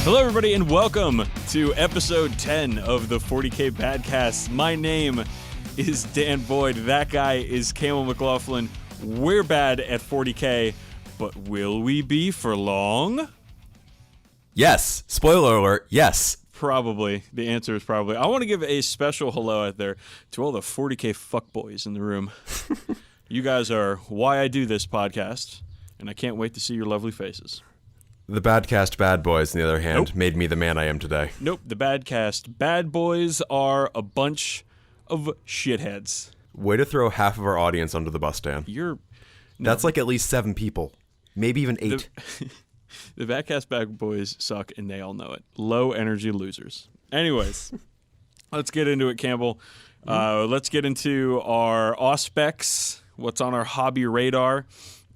Hello, everybody, and welcome to episode 10 of the 40k Badcast. My name is Dan Boyd. That guy is Campbell McLaughlin. We're bad at 40k, but will we be for long? Yes. Spoiler alert, yes. Probably. The answer is probably. I want to give a special hello out there to all the 40k fuckboys in the room. You guys are why I do this podcast, and I can't wait to see your lovely faces. The Badcast bad boys, on the other hand, made me the man I am today. Nope, the Badcast bad boys are a bunch of shitheads. Way to throw half of our audience under the bus, Dan. That's like at least 7 people. Maybe even 8. The Badcast bad boys suck, and they all know it. Low energy losers. Anyways, let's get into it, Campbell. Let's get into our auspecs, what's on our hobby radar.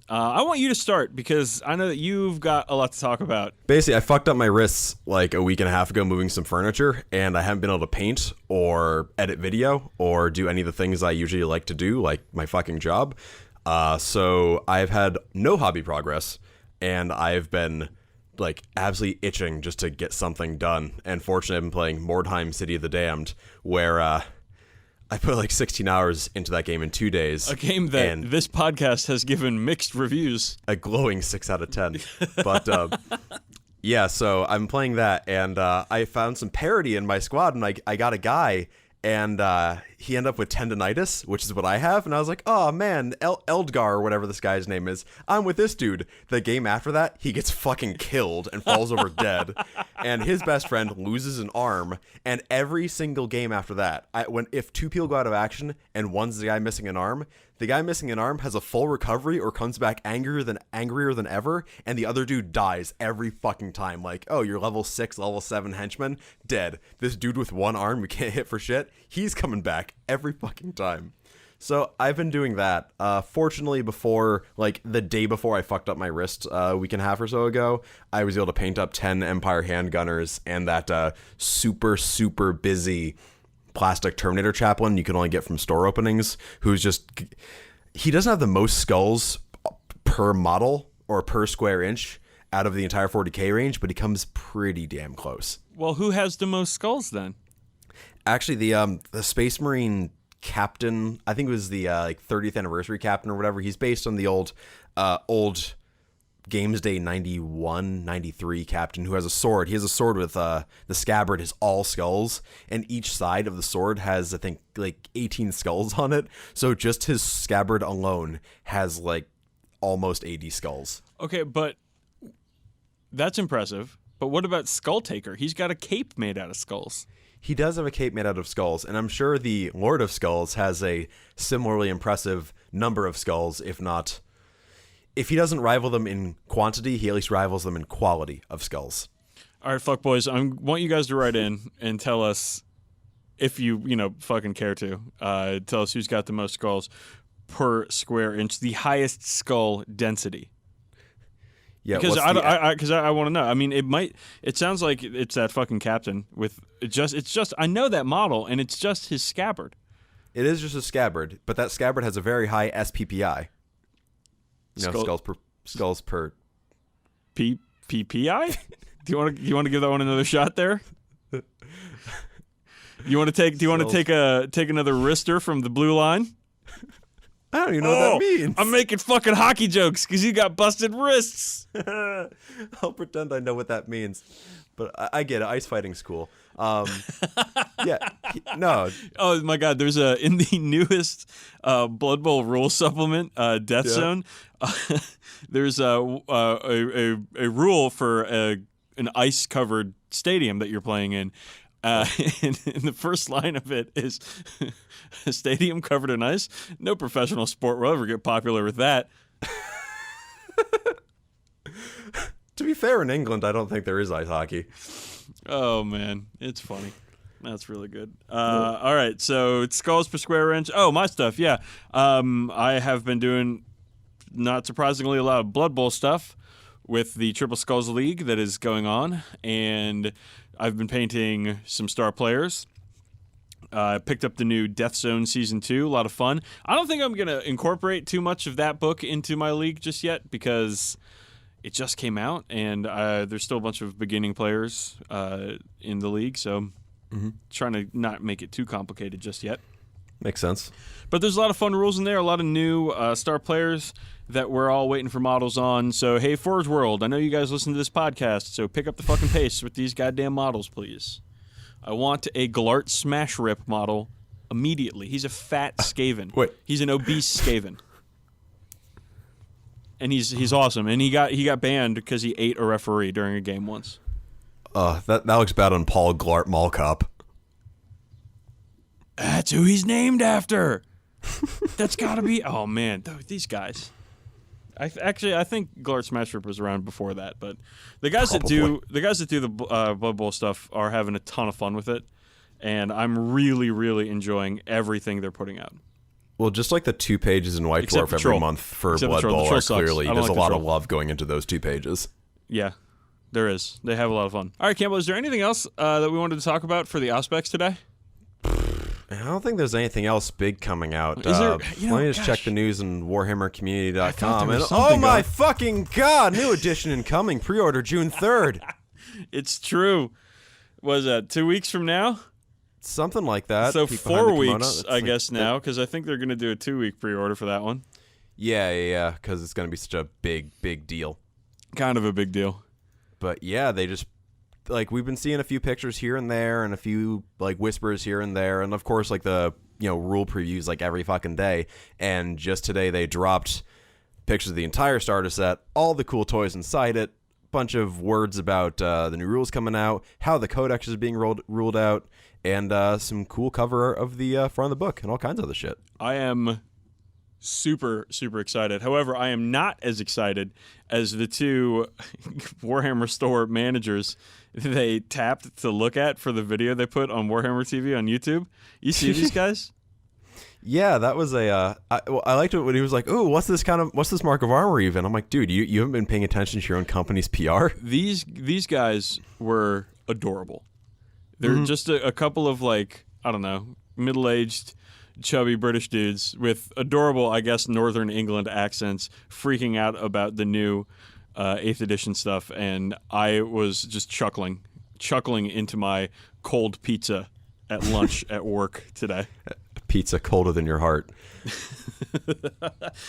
I want you to start because I know that you've got a lot to talk about. Basically, I fucked up my wrists like a week and a half ago moving some furniture, and I haven't been able to paint or edit video or do any of the things I usually like to do, like my fucking job. So I've had no hobby progress, and I've been like absolutely itching just to get something done. And fortunately, I've been playing Mordheim City of the Damned, where I put like 16 hours into that game in 2 days. A game that this podcast has given mixed reviews. A glowing 6 out of 10. But yeah, so I'm playing that, and I found some parity in my squad, and I got a guy, and he ended up with tendonitis, which is what I have, and I was like, oh man, Eldgar, or whatever this guy's name is, I'm with this dude. The game after that, he gets fucking killed and falls over dead, and his best friend loses an arm, and every single game after that, if 2 people go out of action, and one's the guy missing an arm, the guy missing an arm has a full recovery or comes back angrier than ever, and the other dude dies every fucking time. Like, oh, you're level 6, level 7 henchman, dead. This dude with one arm we can't hit for shit, he's coming back every fucking time. So I've been doing that. Fortunately, the day before I fucked up my wrist a week and a half or so ago, I was able to paint up 10 Empire handgunners and that super, super busy plastic Terminator chaplain you can only get from store openings, he doesn't have the most skulls per model or per square inch out of the entire 40k range, but he comes pretty damn close. Well, who has the most skulls then? Actually, the Space Marine captain, I think it was the 30th anniversary captain or whatever. He's based on the old Games Day 91, 93 captain who has a sword. He has a sword with the scabbard is all skulls, and each side of the sword has, I think, like 18 skulls on it. So just his scabbard alone has like almost 80 skulls. Okay, but that's impressive. But what about Skull Taker? He's got a cape made out of skulls. He does have a cape made out of skulls, and I'm sure the Lord of Skulls has a similarly impressive number of skulls, if he doesn't rival them in quantity, he at least rivals them in quality of skulls. All right, fuck boys, I want you guys to write in and tell us, if you fucking care to, tell us who's got the most skulls per square inch, the highest skull density. Yeah, because I want to know. I mean, it sounds like it's that fucking captain with I know that model, and it's just his scabbard. It is just a scabbard, but that scabbard has a very high SPPI. Skulls per PPI? Do you want to give that one another shot there? You want to take another wrister from the blue line? I don't even know what that means. I'm making fucking hockey jokes because you got busted wrists. I'll pretend I know what that means, but I get it. Ice fighting's cool. Yeah, no. Oh my God! There's in the newest Blood Bowl rule supplement, Death Zone. There's a rule for an ice covered stadium that you're playing in. And the first line of it is a stadium covered in ice. No professional sport will ever get popular with that. To be fair, in England, I don't think there is ice hockey. Oh, man. It's funny. That's really good. All right. So it's skulls per square inch. Oh, my stuff. Yeah. I have been doing, not surprisingly, a lot of Blood Bowl stuff with the Triple Skulls League that is going on. And I've been painting some star players. I picked up the new Death Zone Season 2. A lot of fun. I don't think I'm going to incorporate too much of that book into my league just yet because it just came out, and there's still a bunch of beginning players in the league, so trying to not make it too complicated just yet. Makes sense. But there's a lot of fun rules in there, a lot of new star players that we're all waiting for models on. So, hey, Forge World, I know you guys listen to this podcast, so pick up the fucking pace with these goddamn models, please. I want a Glart Smash Rip model immediately. He's a fat Skaven. Wait. He's an obese Skaven. And he's awesome. And he got banned because he ate a referee during a game once. That looks bad on Paul Glart Mall Cup. That's who he's named after. That's got to be. Oh man, these guys. I think Glart Smash Rip was around before that, but the guys that do the Blood Bowl stuff are having a ton of fun with it, and I'm really, really enjoying everything they're putting out. Well, just like the 2 pages in White Dwarf every month for Blood Bowl are clearly, there's a lot of love going into those 2 pages. Yeah, there is. They have a lot of fun. All right, Campbell, is there anything else that we wanted to talk about for the Auspex today? I don't think there's anything else big coming out. Is there, let me just check the news on WarhammerCommunity.com. And oh my fucking god! New edition incoming. Pre-order June 3rd. It's true. Was that 2 weeks from now? Something like that. So 4 weeks, I guess now, because I think they're going to do a 2-week pre-order for that one. Yeah, because it's going to be such a big deal. Kind of a big deal. But yeah, they just, like, we've been seeing a few pictures here and there and a few, like, whispers here and there. And, of course, like, the, rule previews, like, every fucking day. And just today they dropped pictures of the entire starter set, all the cool toys inside it, bunch of words about the new rules coming out, how the codex is being ruled out, and some cool cover of the front of the book and all kinds of other shit. I am super, super excited. However, I am not as excited as the 2 Warhammer store managers they tapped to look at for the video they put on Warhammer TV on YouTube. You see these guys? Yeah, that was I liked it when he was like, "Ooh, what's this mark of armor even?" I'm like, "Dude, you haven't been paying attention to your own company's PR." These guys were adorable. They're just a couple of, like, I don't know, middle-aged, chubby British dudes with adorable, I guess, Northern England accents freaking out about the new 8th edition stuff, and I was just chuckling into my cold pizza at lunch at work today. Pizza colder than your heart.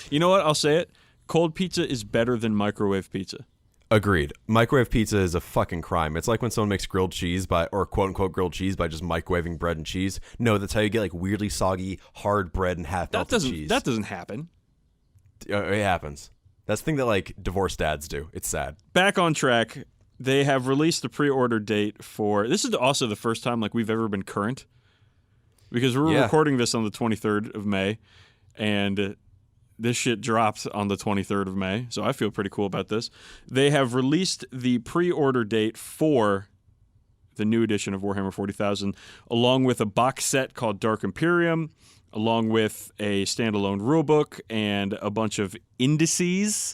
You know what? I'll say it. Cold pizza is better than microwave pizza. Agreed. Microwave pizza is a fucking crime. It's like when someone makes grilled cheese or quote-unquote grilled cheese by just microwaving bread and cheese. No, that's how you get, like, weirdly soggy, hard bread and half-melted cheese. That doesn't happen. It happens. That's the thing that, like, divorced dads do. It's sad. Back on track. They have released the pre-order date for... This is also the first time, like, we've ever been current. Because we're recording this on the 23rd of May. And... this shit dropped on the 23rd of May, so I feel pretty cool about this. They have released the pre-order date for the new edition of Warhammer 40,000, along with a box set called Dark Imperium, along with a standalone rulebook and a bunch of indices,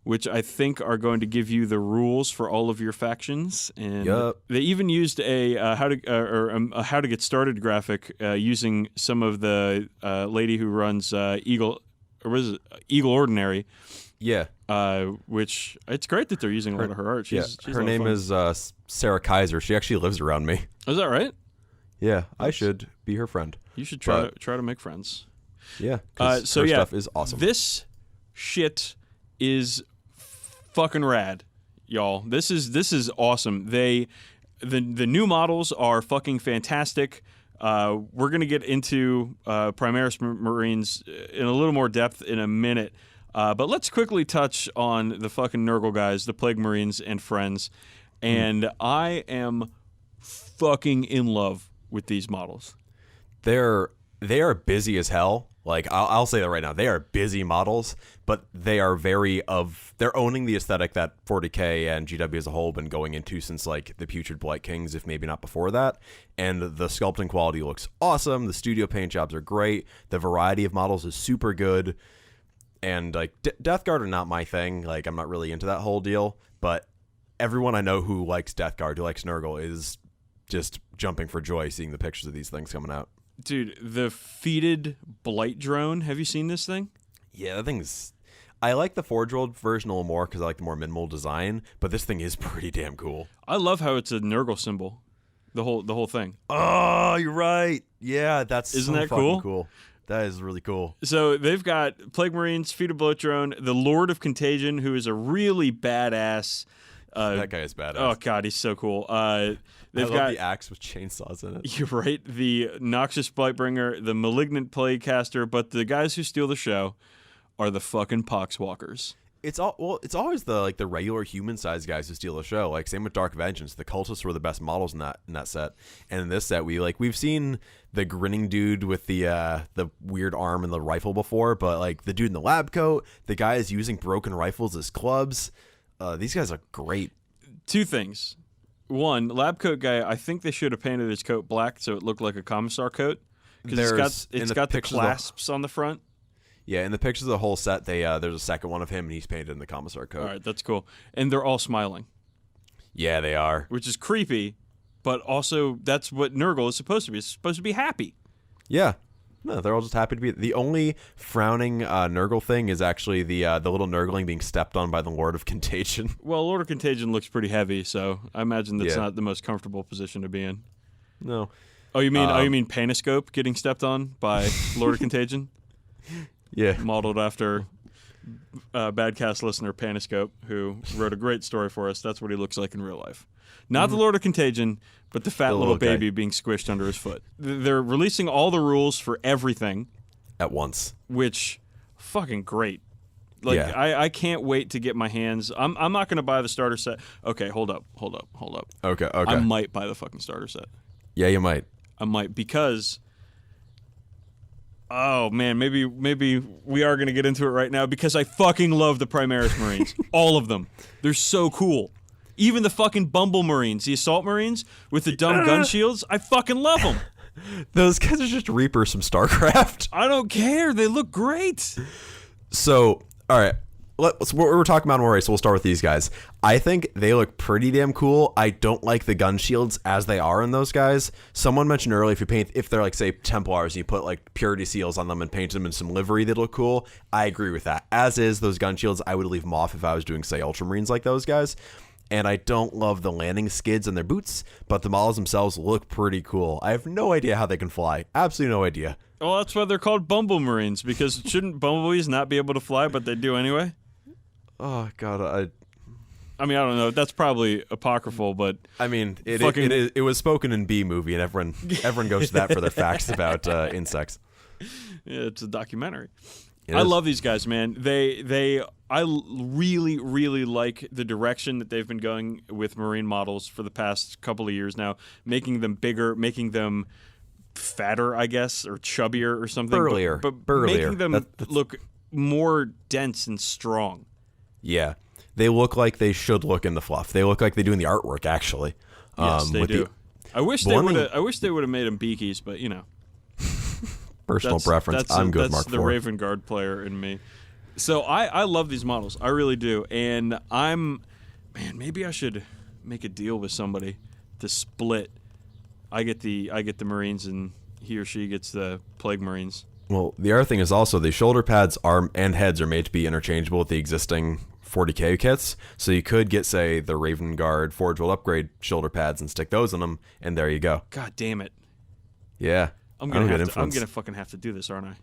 which I think are going to give you the rules for all of your factions. And they even used a how to get started graphic using some of the lady who runs Eagle Ordinary. Yeah. Which, it's great that they're using a lot of her art. She's her name is Sarah Kaiser. She actually lives around me. Is that right? Yeah, I should be her friend. You should try to make friends. Yeah, because her stuff is awesome. This shit is fucking rad, y'all. This is awesome. The new models are fucking fantastic. We're going to get into Primaris Marines in a little more depth in a minute. But let's quickly touch on the fucking Nurgle guys, the Plague Marines and friends. And I am fucking in love with these models. They are busy as hell. Like, I'll say that right now. They are busy models, but they are they're owning the aesthetic that 40k and GW as a whole have been going into since, like, the Putrid Blight Kings, if maybe not before that. And the sculpting quality looks awesome. The studio paint jobs are great. The variety of models is super good. And, like, Death Guard are not my thing. Like, I'm not really into that whole deal. But everyone I know who likes Death Guard, who likes Nurgle, is just jumping for joy seeing the pictures of these things coming out. Dude, the Feated Blight Drone. Have you seen this thing? Yeah, that thing's... I like the Forge World version a little more because I like the more minimal design, but this thing is pretty damn cool. I love how it's a Nurgle symbol, the whole thing. Oh, you're right. Yeah, that's Isn't so that fucking cool? cool. That is really cool. So they've got Plague Marines, Feet of Bullet Drone, the Lord of Contagion, who is a really badass. That guy is badass. Oh god, he's so cool. They've I love got the axe with chainsaws in it. You're right. The Noxious Blightbringer, the Malignant Plaguecaster, but the guys who steal the show are the fucking Poxwalkers. It's always the regular human-sized guys who steal the show. Like same with Dark Vengeance. The cultists were the best models in that set. And in this set, we've seen the grinning dude with the weird arm and the rifle before, but like the dude in the lab coat, the guy is using broken rifles as clubs. These guys are great. Two things. One, lab coat guy, I think they should have painted his coat black so it looked like a commissar coat. Because it's got the clasps on the front. Yeah, in the pictures of the whole set, there's a second one of him, and he's painted in the commissar coat. All right, that's cool. And they're all smiling. Yeah, they are. Which is creepy, but also that's what Nurgle is supposed to be. It's supposed to be happy. Yeah. No, they're all just happy to be. The only frowning Nurgle thing is actually the little Nurgling being stepped on by the Lord of Contagion. Well, Lord of Contagion looks pretty heavy, so I imagine that's not the most comfortable position to be in. No. Oh, you mean Paniscope getting stepped on by Lord of Contagion? Yeah. Modeled after Badcast listener Paniscope, who wrote a great story for us. That's what he looks like in real life. Not the Lord of Contagion, but the fat little baby being squished under his foot. They're releasing all the rules for everything. At once. Which, fucking great. Like, yeah. I can't wait to get my hands... I'm not going to buy the starter set. Okay, hold up. Okay. I might buy the fucking starter set. Yeah, you might. I might, because... Oh, man, maybe we are going to get into it right now, because I fucking love the Primaris Marines. All of them. They're so cool. Even the fucking Bumble Marines, the Assault Marines with the dumb gun shields, I fucking love them. Those guys are just Reapers from StarCraft. I don't care. They look great. So, all right. What we're talking about already, so we'll start with these guys. I think they look pretty damn cool. I don't like the gun shields as they are in those guys. Someone mentioned earlier if they're like, say, Templars, and you put like purity seals on them and paint them in some livery, they look cool. I agree with that. As is, those gun shields, I would leave them off if I was doing, say, Ultramarines like those guys. And I don't love the landing skids on their boots, but the models themselves look pretty cool. I have no idea how they can fly. Absolutely no idea. Well, that's why they're called Bumble Marines, because shouldn't bumblebees not be able to fly, but they do anyway? Oh, God, I mean, I don't know. That's probably apocryphal, but... I mean, it was spoken in B movie, and everyone goes to that for their facts about insects. Yeah, it's a documentary. I love these guys, man. I really, really like the direction that they've been going with Marine models for the past couple of years now, making them bigger, making them fatter, I guess, or chubbier or something. Burlier. But making them look more dense and strong. Yeah. They look like they should look in the fluff. They look like they do in the artwork, actually. Yes, they do. I wish they would have made them beakies, but you know. Personal preference. I'm good, Mark IV. That's the Raven Guard player in me. So I love these models. I really do. And maybe I should make a deal with somebody to split. I get the Marines and he or she gets the Plague Marines. Well, the other thing is also the shoulder pads and heads are made to be interchangeable with the existing 40k kits. So you could get, say, the Raven Guard Forge World Upgrade shoulder pads and stick those in them, and there you go. God damn it. Yeah. I'm gonna fucking have to do this, aren't I?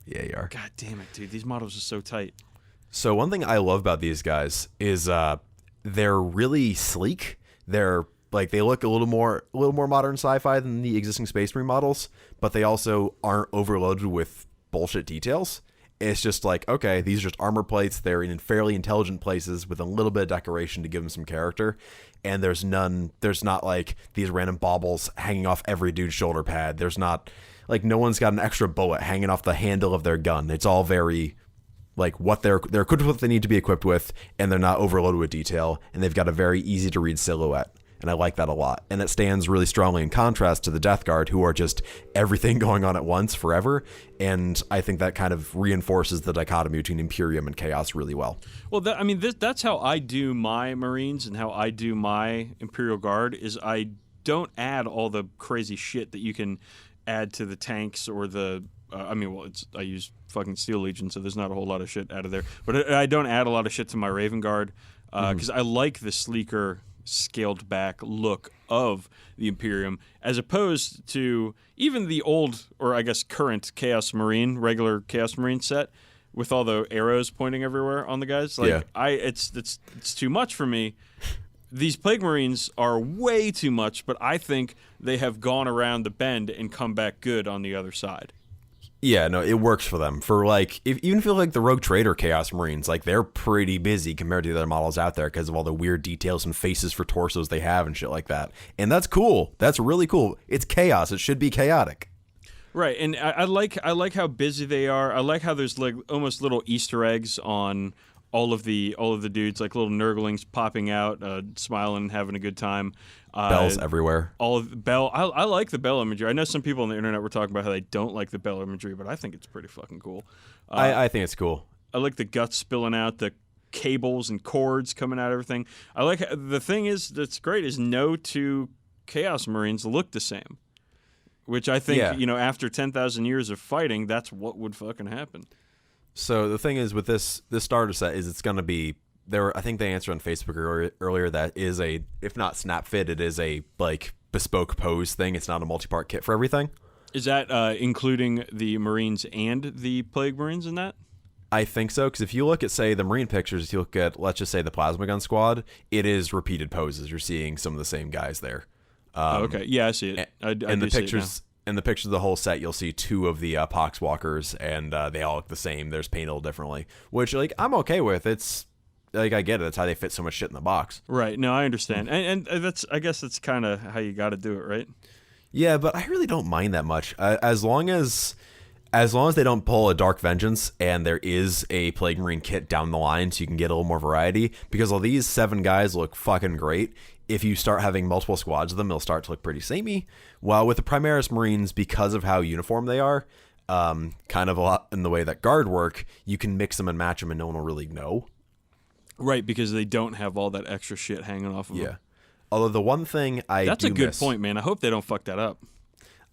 Yeah, you are. God damn it, dude. These models are so tight. So one thing I love about these guys is they're really sleek. They're like they look a little more modern sci-fi than the existing Space Marine models, but they also aren't overloaded with bullshit details. It's just like, okay, these are just armor plates. They're in fairly intelligent places with a little bit of decoration to give them some character. And there's not like these random baubles hanging off every dude's shoulder pad. There's not like no one's got an extra bullet hanging off the handle of their gun. It's all very like what they're equipped with, what they need to be equipped with, and they're not overloaded with detail. And they've got a very easy to read silhouette. And I like that a lot. And it stands really strongly in contrast to the Death Guard, who are just everything going on at once forever. And I think that kind of reinforces the dichotomy between Imperium and Chaos really well. Well, that's how I do my Marines and how I do my Imperial Guard is I don't add all the crazy shit that you can add to the tanks or the I use fucking Steel Legion, so there's not a whole lot of shit out of there. But I don't add a lot of shit to my Raven Guard because I like the sleeker, scaled back look of the Imperium, as opposed to even the old, or I guess current Chaos Marine, regular Chaos Marine set with all the arrows pointing everywhere on the guys. Like it's too much for me. These Plague Marines are way too much, but I think they have gone around the bend and come back good on the other side. Yeah, no, it works for them. For like, even if you like the Rogue Trader Chaos Marines, like they're pretty busy compared to the other models out there because of all the weird details and faces for torsos they have and shit like that. And that's cool. That's really cool. It's chaos. It should be chaotic. Right, and I like how busy they are. I like how there's like almost little Easter eggs on all of the dudes, like little Nurglings popping out, smiling, having a good time. Bells everywhere. All of the bell. I like the bell imagery. I know some people on the internet were talking about how they don't like the bell imagery, but I think it's pretty fucking cool. I think it's cool. I like the guts spilling out, the cables and cords coming out, everything. I like the thing is that's great is no two Chaos Marines look the same, which I think after 10,000 years of fighting, that's what would fucking happen. So the thing is with this starter set is it's going to be there. I think they answered on Facebook earlier that is a, if not snap fit, it is a like bespoke pose thing. It's not a multi-part kit for everything. Is that including the Marines and the Plague Marines in that? I think so, because if you look at, say, the Marine pictures, if you look at, let's just say, the Plasma Gun Squad, it is repeated poses. You're seeing some of the same guys there. Okay, yeah, I see it. I and do the see pictures, in the pictures of the whole set, you'll see two of the Poxwalkers, and they all look the same. There's painted a little differently, which like I'm okay with. It's like I get it. That's how they fit so much shit in the box. Right. No, I understand, and that's I guess that's kind of how you got to do it, right? Yeah, but I really don't mind that much. As long as they don't pull a Dark Vengeance and there is a Plague Marine kit down the line so you can get a little more variety, because all these 7 guys look fucking great. If you start having multiple squads of them, they'll start to look pretty samey. While with the Primaris Marines, because of how uniform they are, kind of a lot in the way that Guard work, you can mix them and match them and no one will really know. Right, because they don't have all that extra shit hanging off of them. Although the one thing That's a good point, man. I hope they don't fuck that up.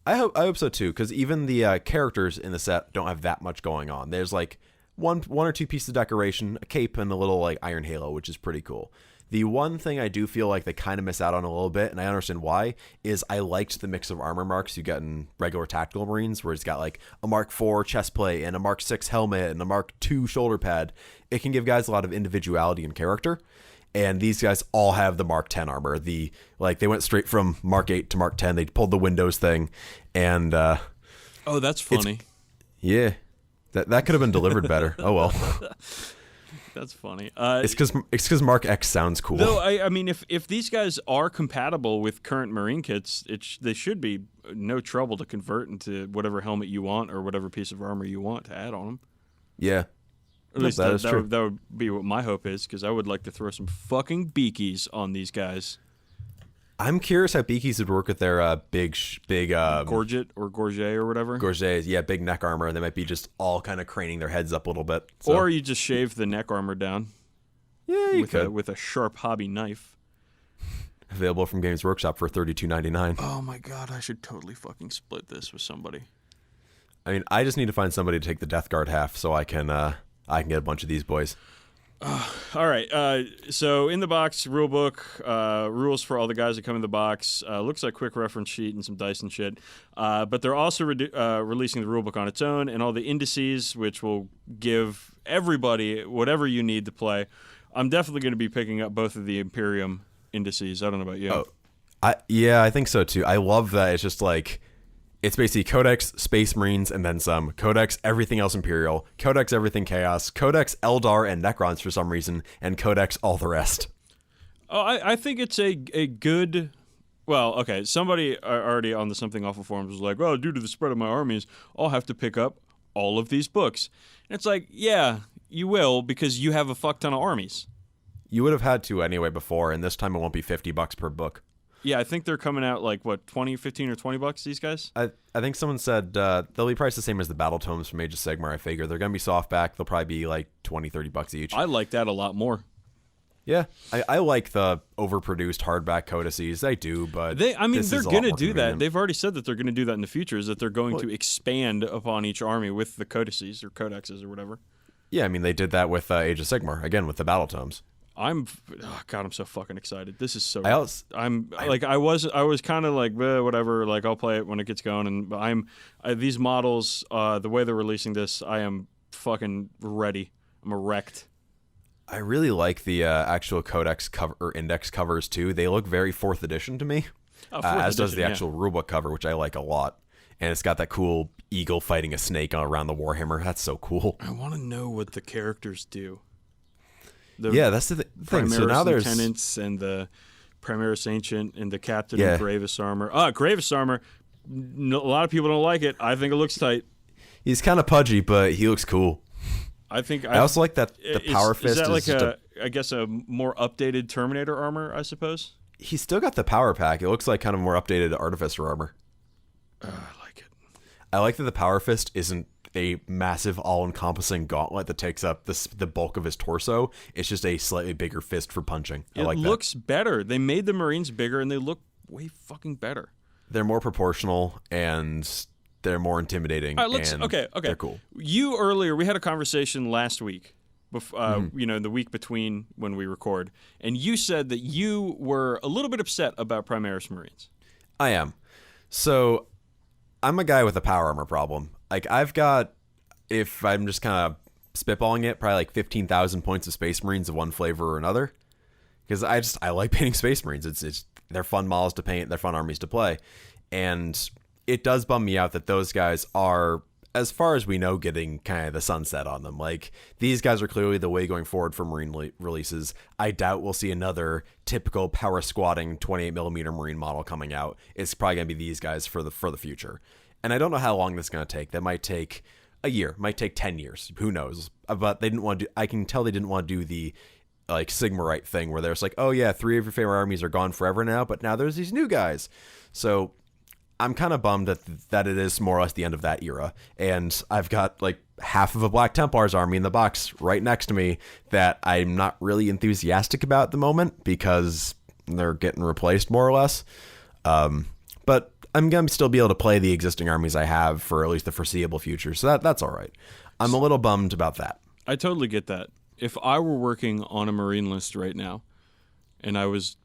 I hope so too, because even the characters in the set don't have that much going on. There's like one or two pieces of decoration, a cape, and a little like iron halo, which is pretty cool. The one thing I do feel like they kind of miss out on a little bit, and I understand why, is I liked the mix of armor marks you get in regular tactical Marines, where it's got like a Mark IV chest plate and a Mark VI helmet and a Mark II shoulder pad. It can give guys a lot of individuality and character. And these guys all have the Mark 10 armor. They went straight from Mark 8 to Mark 10. They pulled the Windows thing, and oh, that's funny. Yeah, that could have been delivered better. Oh well. That's funny. It's because Mark X sounds cool. Though I mean, if these guys are compatible with current Marine kits, they should be no trouble to convert into whatever helmet you want or whatever piece of armor you want to add on them. Yeah. At least that would be what my hope is, because I would like to throw some fucking beakies on these guys. I'm curious how beakies would work with their big Gorget or Gorget or whatever. Gorgets, yeah, big neck armor, and they might be just all kind of craning their heads up a little bit. So. Or you just shave the neck armor down. Yeah, you could. With a sharp hobby knife. Available from Games Workshop for $32.99. Oh my god, I should totally fucking split this with somebody. I mean, I just need to find somebody to take the Death Guard half so I can get a bunch of these boys. All right. So in the box, rule book, rules for all the guys that come in the box. Looks like quick reference sheet and some dice and shit. But they're also releasing the rule book on its own and all the indices, which will give everybody whatever you need to play. I'm definitely going to be picking up both of the Imperium indices. I don't know about you. I think so too. I love that. It's just like, it's basically Codex, Space Marines, and then some. Codex, everything else Imperial. Codex, everything Chaos. Codex, Eldar, and Necrons for some reason. And Codex, all the rest. Oh, I think it's a good... Well, okay, somebody already on the Something Awful forums was like, well, due to the spread of my armies, I'll have to pick up all of these books. And it's like, yeah, you will, because you have a fuck ton of armies. You would have had to anyway before, and this time it won't be $50 per book. Yeah, I think they're coming out like, what, 15 or $20, these guys? I think someone said they'll be priced the same as the Battle Tomes from Age of Sigmar, I figure. They're going to be softback. They'll probably be like $20, $30 each. I like that a lot more. Yeah, I like the overproduced hardback codices. I do, but they're going to do that. Convenient. They've already said that they're going to do that in the future, is that they're going to expand upon each army with the codices or codexes or whatever. Yeah, I mean, they did that with Age of Sigmar, again, with the battle tomes. I'm so fucking excited. This is so. I was kind of like whatever. Like I'll play it when it gets going, and these models, the way they're releasing this, I am fucking ready. I'm erect. I really like the actual codex cover or index covers too. They look very 4th edition to me, as does the actual rulebook cover, which I like a lot. And it's got that cool eagle fighting a snake around the Warhammer. That's so cool. I want to know what the characters do. That's the thing. So now there's Lieutenants and the Primaris Ancient and the Captain of Gravis Armor. Gravis Armor. A lot of people don't like it. I think it looks tight. He's kind of pudgy, but he looks cool. I also like that the Power Fist is like I guess a more updated Terminator armor, I suppose. He's still got the power pack. It looks like kind of more updated Artificer armor. I like it. I like that the Power Fist isn't a massive all-encompassing gauntlet that takes up the bulk of his torso. It's just a slightly bigger fist for punching. It looks better. They made the Marines bigger, and they look way fucking better. They're more proportional, and they're more intimidating. Okay. They're cool. We had a conversation last week, the week between when we record, and you said that you were a little bit upset about Primaris Marines. I am. So I'm a guy with a power armor problem. Like, I've got, if I'm just kind of spitballing it, probably like 15,000 points of Space Marines of one flavor or another. Because I like painting Space Marines. They're fun models to paint. They're fun armies to play. And it does bum me out that those guys are, as far as we know, getting kind of the sunset on them. Like, these guys are clearly the way going forward for Marine releases. I doubt we'll see another typical power squatting 28mm Marine model coming out. It's probably going to be these guys for the future. And I don't know how long this is going to take. That might take a year, might take 10 years. Who knows? But they didn't want to I can tell they didn't want to do the like Sigmarite thing where there's like, oh yeah, 3 of your favorite armies are gone forever now, but now there's these new guys. So I'm kind of bummed that it is more or less the end of that era. And I've got like half of a Black Templars army in the box right next to me that I'm not really enthusiastic about at the moment because they're getting replaced more or less. But I'm going to still be able to play the existing armies I have for at least the foreseeable future. So that's all right. I'm a little bummed about that. I totally get that. If I were working on a Marine list right now and I was,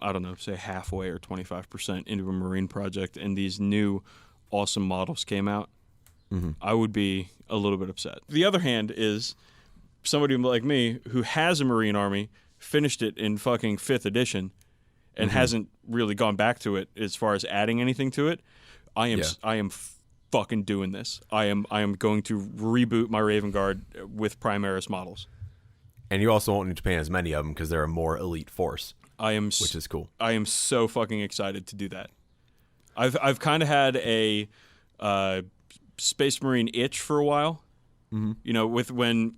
I don't know, say halfway or 25% into a Marine project and these new awesome models came out, I would be a little bit upset. The other hand is somebody like me who has a Marine army, finished it in fucking 5th edition, and hasn't really gone back to it as far as adding anything to it. I am fucking doing this. I am going to reboot my Raven Guard with Primaris models. And you also won't need to paint as many of them because they're a more elite force. Which is cool. I am so fucking excited to do that. I've kind of had a Space Marine itch for a while. You know, with when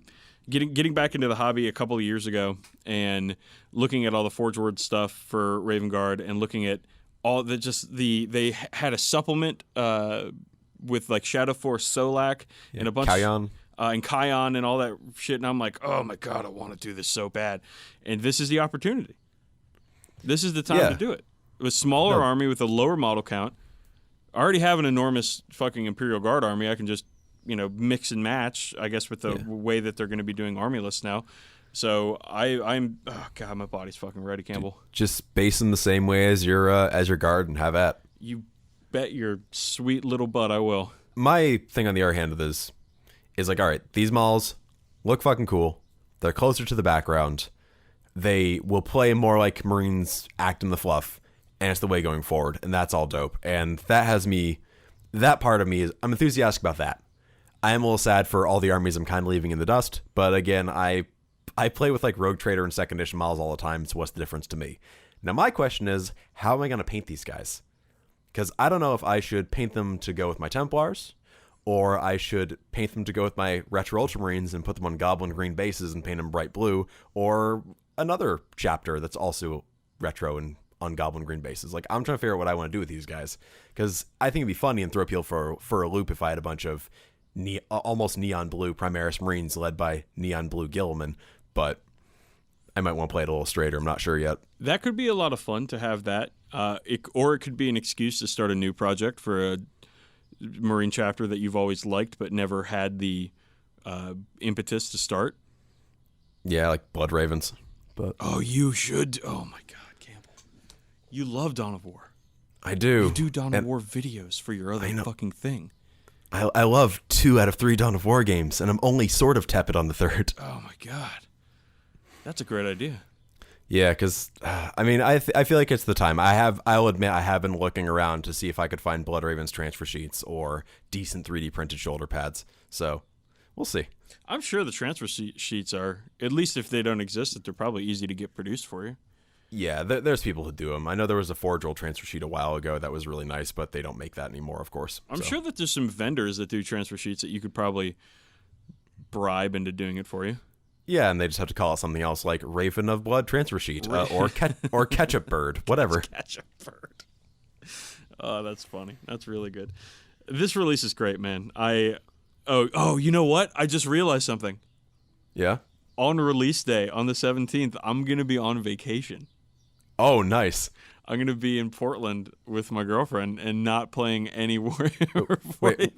getting back into the hobby a couple of years ago and looking at all the Forge Word stuff for Raven Guard and looking at all they had a supplement with like Shadow Force Solak and a bunch Kion. And Kion and all that shit, and I'm like, oh my god, I want to do this so bad, and this is the opportunity. This is the time to do it. With a smaller army with a lower model count, I already have an enormous fucking Imperial Guard army. I can just mix and match, I guess, with the way that they're going to be doing army lists now. So I'm oh god, my body's fucking ready, Campbell. Just base them the same way as your guard and have at. You bet your sweet little butt I will. My thing on the other hand of this is like, all right, these models look fucking cool. They're closer to the background. They will play more like Marines act in the fluff, and it's the way going forward, and that's all dope. And that part of me is, I'm enthusiastic about that. I am a little sad for all the armies I'm kind of leaving in the dust, but again, I play with like Rogue Trader and 2nd edition models all the time, so what's the difference to me? Now my question is, how am I going to paint these guys? Because I don't know if I should paint them to go with my Templars, or I should paint them to go with my Retro Ultramarines and put them on Goblin green bases and paint them bright blue, or another chapter that's also retro and on Goblin green bases. Like, I'm trying to figure out what I want to do with these guys, because I think it'd be funny and throw people for a loop if I had a bunch of almost neon blue Primaris Marines led by neon blue Gilliman, but I might want to play it a little straighter. I'm not sure yet. That could be a lot of fun to have that. Or it could be an excuse to start a new project for a Marine chapter that you've always liked but never had the impetus to start. Yeah, like Blood Ravens. But you should. Oh my God, Campbell, you love Dawn of War. I do. You do Dawn of War videos for your other fucking thing. I love 2 out of 3 Dawn of War games, and I'm only sort of tepid on the 3rd. Oh my God, that's a great idea. Yeah, because I feel like it's the time. I'll admit I have been looking around to see if I could find Blood Ravens transfer sheets or decent 3D printed shoulder pads. So we'll see. I'm sure the transfer sheets are, at least if they don't exist, that they're probably easy to get produced for you. Yeah, there's people who do them. I know there was a Forge World transfer sheet a while ago that was really nice, but they don't make that anymore, of course. I'm sure that there's some vendors that do transfer sheets that you could probably bribe into doing it for you. Yeah, and they just have to call it something else, like Raven of Blood transfer sheet, or Ketchup Bird, whatever. Ketchup Bird. Oh, that's funny. That's really good. This release is great, man. Oh, you know what? I just realized something. Yeah? On release day, on the 17th, I'm going to be on vacation. Oh, nice. I'm going to be in Portland with my girlfriend and not playing any Wait,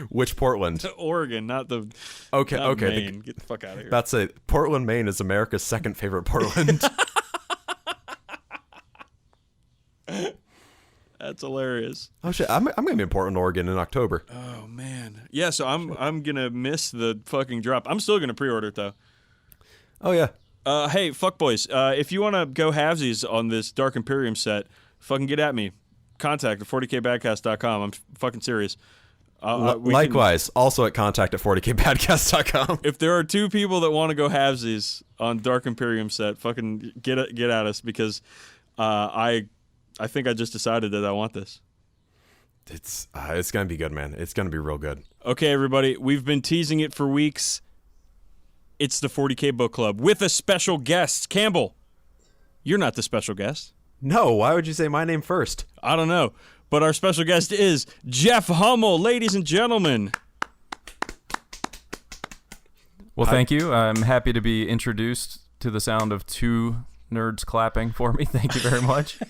which Portland? Oregon, not Okay. Maine. Get the fuck out of here. That's it. Portland, Maine is America's second favorite Portland. That's hilarious. Oh shit! I'm gonna be in Portland, Oregon in October. Oh man, yeah. So I'm gonna miss the fucking drop. I'm still gonna pre-order it though. Oh yeah. Hey, fuckboys, if you want to go halvesies on this Dark Imperium set, fucking get at me. Contact at 40kbadcast.com. I'm fucking serious. Likewise, also at contact at 40kbadcast.com. If there are 2 people that want to go halvesies on Dark Imperium set, fucking get at us because I think I just decided that I want this. It's gonna be good, man. It's gonna be real good. Okay, everybody, we've been teasing it for weeks. It's the 40K Book Club with a special guest. Campbell, you're not the special guest. No, why would you say my name first? I don't know, but our special guest is Jeff Hummel, ladies and gentlemen. Well, thank you. I'm happy to be introduced to the sound of 2 nerds clapping for me. Thank you very much.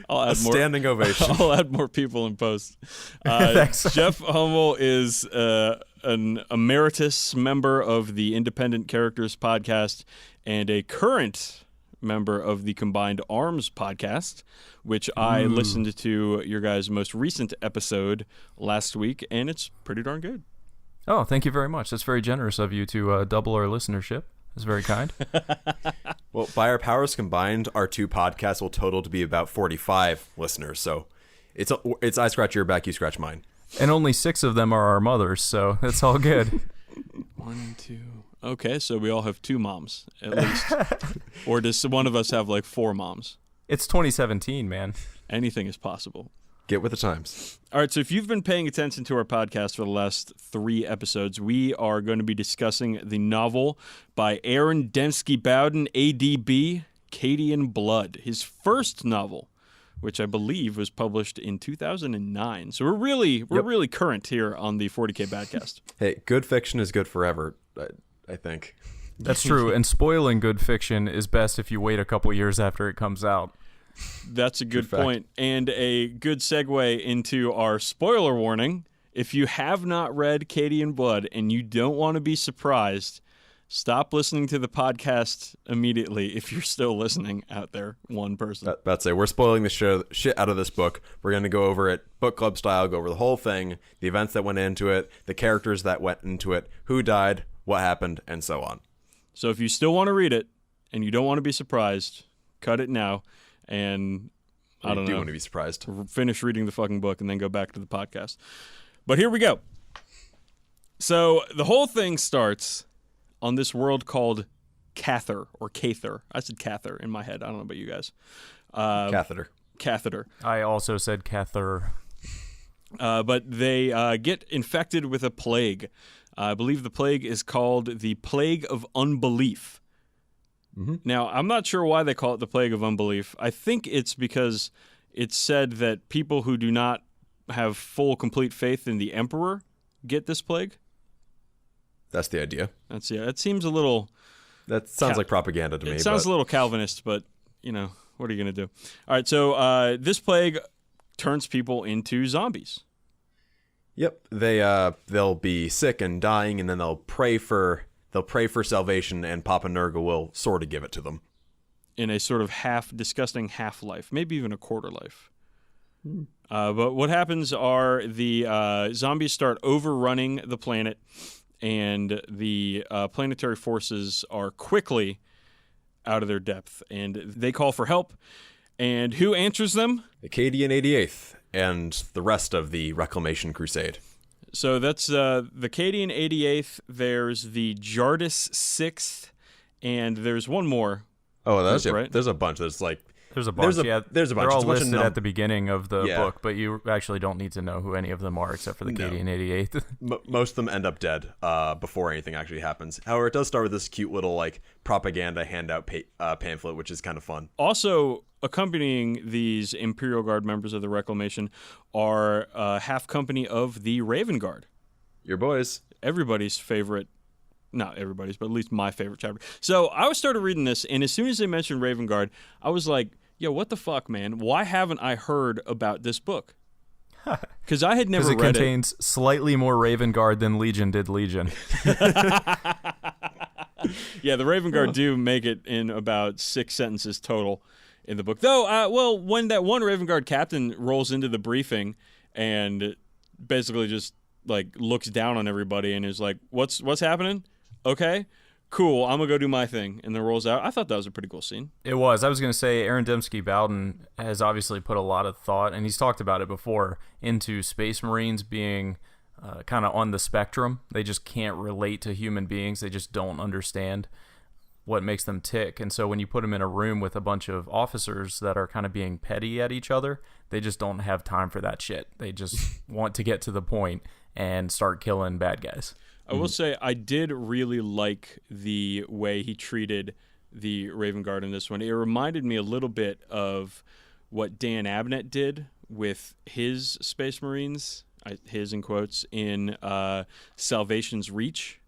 I'll add more standing ovation. I'll add more people in post. Thanks. Jeff Hummel is an emeritus member of the Independent Characters podcast and a current member of the Combined Arms podcast, which I listened to your guys' most recent episode last week, and it's pretty darn good. Oh, thank you very much. That's very generous of you to double our listenership. That's very kind. Well, by our powers combined, our 2 podcasts will total to be about 45 listeners. So it's I scratch your back, you scratch mine. And only 6 of them are our mothers, so that's all good. 1, 2. Okay, so we all have 2 moms at least, or does one of us have like 4 moms? It's 2017, man. Anything is possible. Get with the times. All right, so if you've been paying attention to our podcast for the last 3 episodes, we are going to be discussing the novel by Aaron Dembski Bowden, ADB, Cadian Blood, his first novel, which I believe was published in 2009. So we're really current here on the 40K Badcast. Hey, good fiction is good forever, I think. That's true, and spoiling good fiction is best if you wait a couple years after it comes out. That's a good point, and a good segue into our spoiler warning. If you have not read Cadian Blood and you don't want to be surprised, stop listening to the podcast immediately if you're still listening out there, one person. That's it. We're spoiling the shit out of this book. We're going to go over it book club style, go over the whole thing, the events that went into it, the characters that went into it, who died, what happened, and so on. So if you still want to read it and you don't want to be surprised, cut it now. And I don't know. I do want to be surprised. Finish reading the fucking book and then go back to the podcast. But here we go. So the whole thing starts on this world called Cather or Cather. I said Cather in my head. I don't know about you guys. Catheter. I also said Cather. But they get infected with a plague. I believe the plague is called the Plague of Unbelief. Mm-hmm. Now, I'm not sure why they call it the Plague of Unbelief. I think it's because it's said that people who do not have full, complete faith in the Emperor get this plague. That's the idea. It seems a little That sounds like propaganda to me. It sounds a little Calvinist, but, what are you going to do? All right, so this plague turns people into zombies. Yep, they'll be sick and dying, and then they'll pray for salvation, and Papa Nurgle will sort of give it to them in a sort of disgusting half life, maybe even a quarter life. But what happens are the zombies start overrunning the planet, and the planetary forces are quickly out of their depth, and they call for help. And who answers them? Acadian 88th and the rest of the Reclamation Crusade. So that's the Acadian 88th. There's the Jardis 6th, and there's one more. Oh, right? There's a bunch. There's a bunch. There's a bunch. It's They're all a bunch listed of at the beginning of the book, but you actually don't need to know who any of them are except for the Acadian 88th. Most of them end up dead before anything actually happens. However, it does start with this cute little propaganda handout pamphlet, which is kind of fun. Also, accompanying these Imperial Guard members of the Reclamation are half company of the Raven Guard. Your boys. Everybody's favorite. Not everybody's, but at least my favorite chapter. So I started reading this, and as soon as they mentioned Raven Guard, I was like, yo, what the fuck, man? Why haven't I heard about this book? Because I had never read it. Because it contains slightly more Raven Guard than Legion did Legion. Yeah, the Raven Guard do make it in about 6 sentences total in the book. Though, when that one Raven Guard captain rolls into the briefing and basically just looks down on everybody and is like, what's happening? Okay, cool, I'm going to go do my thing, and then rolls out. I thought that was a pretty cool scene. It was. I was going to say Aaron Dembski Bowden has obviously put a lot of thought, and he's talked about it before, into Space Marines being kind of on the spectrum. They just can't relate to human beings. They just don't understand what makes them tick. And so when you put them in a room with a bunch of officers that are kind of being petty at each other, they just don't have time for that shit. They just want to get to the point and start killing bad guys. I will say I did really like the way he treated the Raven Guard in this one. It reminded me a little bit of what Dan Abnett did with his Space Marines, his in quotes, in Salvation's Reach.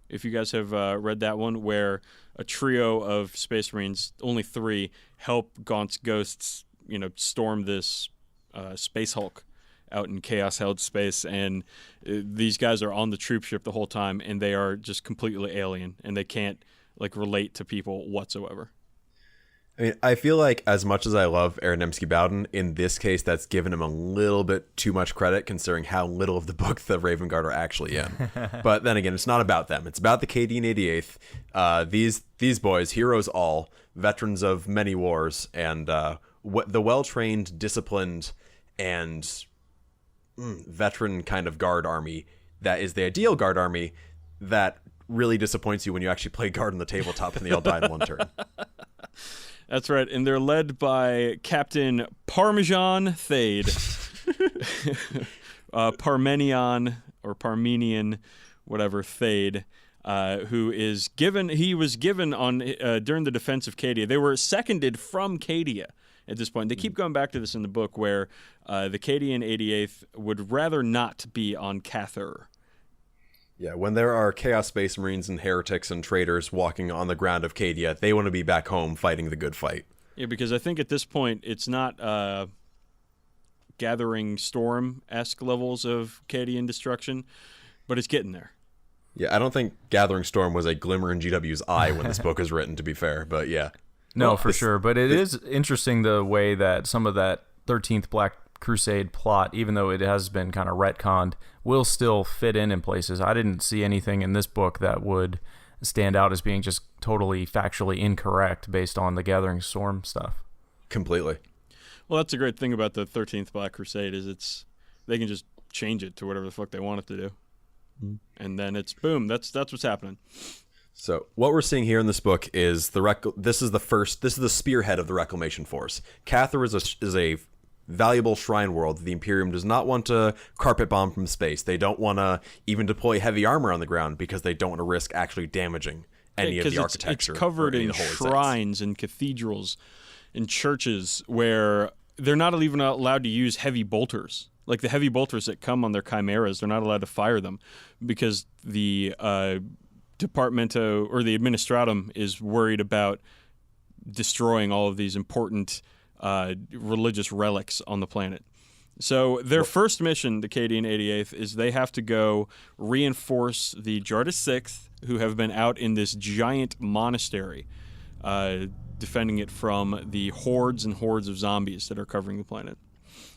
If you guys have read that one, where a trio of Space Marines, only 3, help Gaunt's ghosts, storm this Space Hulk out in chaos-held space, and these guys are on the troop ship the whole time, and they are just completely alien, and they can't relate to people whatsoever. I mean, I feel like as much as I love Aaron Dembski Bowden, in this case, that's given him a little bit too much credit, considering how little of the book the Raven Guard are actually in. But then again, it's not about them. It's about the Acadian 88th. These boys, heroes all, veterans of many wars, and the well-trained, disciplined, and veteran kind of guard army that is the ideal guard army that really disappoints you when you actually play guard on the tabletop and they all die in one turn. That's right, and they're led by Captain Parmesan Thade. Parmenion or Parmenian, whatever, Thade, who is given, on during the defense of Cadia. They were seconded from Cadia at this point. They keep going back to this in the book, where the Acadian 88th would rather not be on Cathar. Yeah, when there are Chaos Space Marines and heretics and traitors walking on the ground of Cadia, they want to be back home fighting the good fight. Yeah, because I think at this point it's not Gathering Storm-esque levels of Cadian destruction, but it's getting there. Yeah, I don't think Gathering Storm was a glimmer in GW's eye when this book was written, to be fair, but yeah. No, for sure. But it is interesting the way that some of that 13th Black Crusade plot, even though it has been kind of retconned, will still fit in places. I didn't see anything in this book that would stand out as being just totally factually incorrect based on the Gathering Storm stuff. Completely. Well, that's a great thing about the 13th Black Crusade is they can just change it to whatever the fuck they want it to do. And then it's boom, that's what's happening. So what we're seeing here in this book is this is the spearhead of the Reclamation Force. Cathar is a valuable shrine world the Imperium does not want to carpet bomb from space. They don't want to even deploy heavy armor on the ground because they don't want to risk actually damaging any of the architecture. It's covered in shrines and cathedrals and churches where they're not even allowed to use heavy bolters. Like the heavy bolters that come on their chimeras, they're not allowed to fire them because the Departamento or the Administratum is worried about destroying all of these important religious relics on the planet. So their first mission, the Cadian 88th, is they have to go reinforce the Jardis 6th, who have been out in this giant monastery, defending it from the hordes and hordes of zombies that are covering the planet.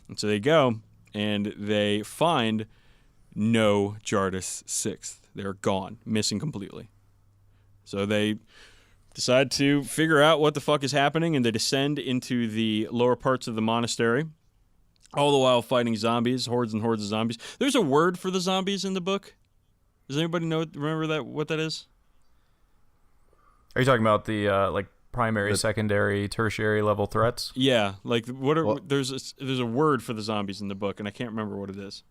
And so they go, and they find no Jardis 6th. They're gone, missing completely. So they decide to figure out what the fuck is happening, and they descend into the lower parts of the monastery, all the while fighting zombies, hordes and hordes of zombies. There's a word for the zombies in the book. Does anybody remember what that is? Are you talking about the primary, secondary, tertiary level threats? Yeah, like there's a word for the zombies in the book, and I can't remember what it is.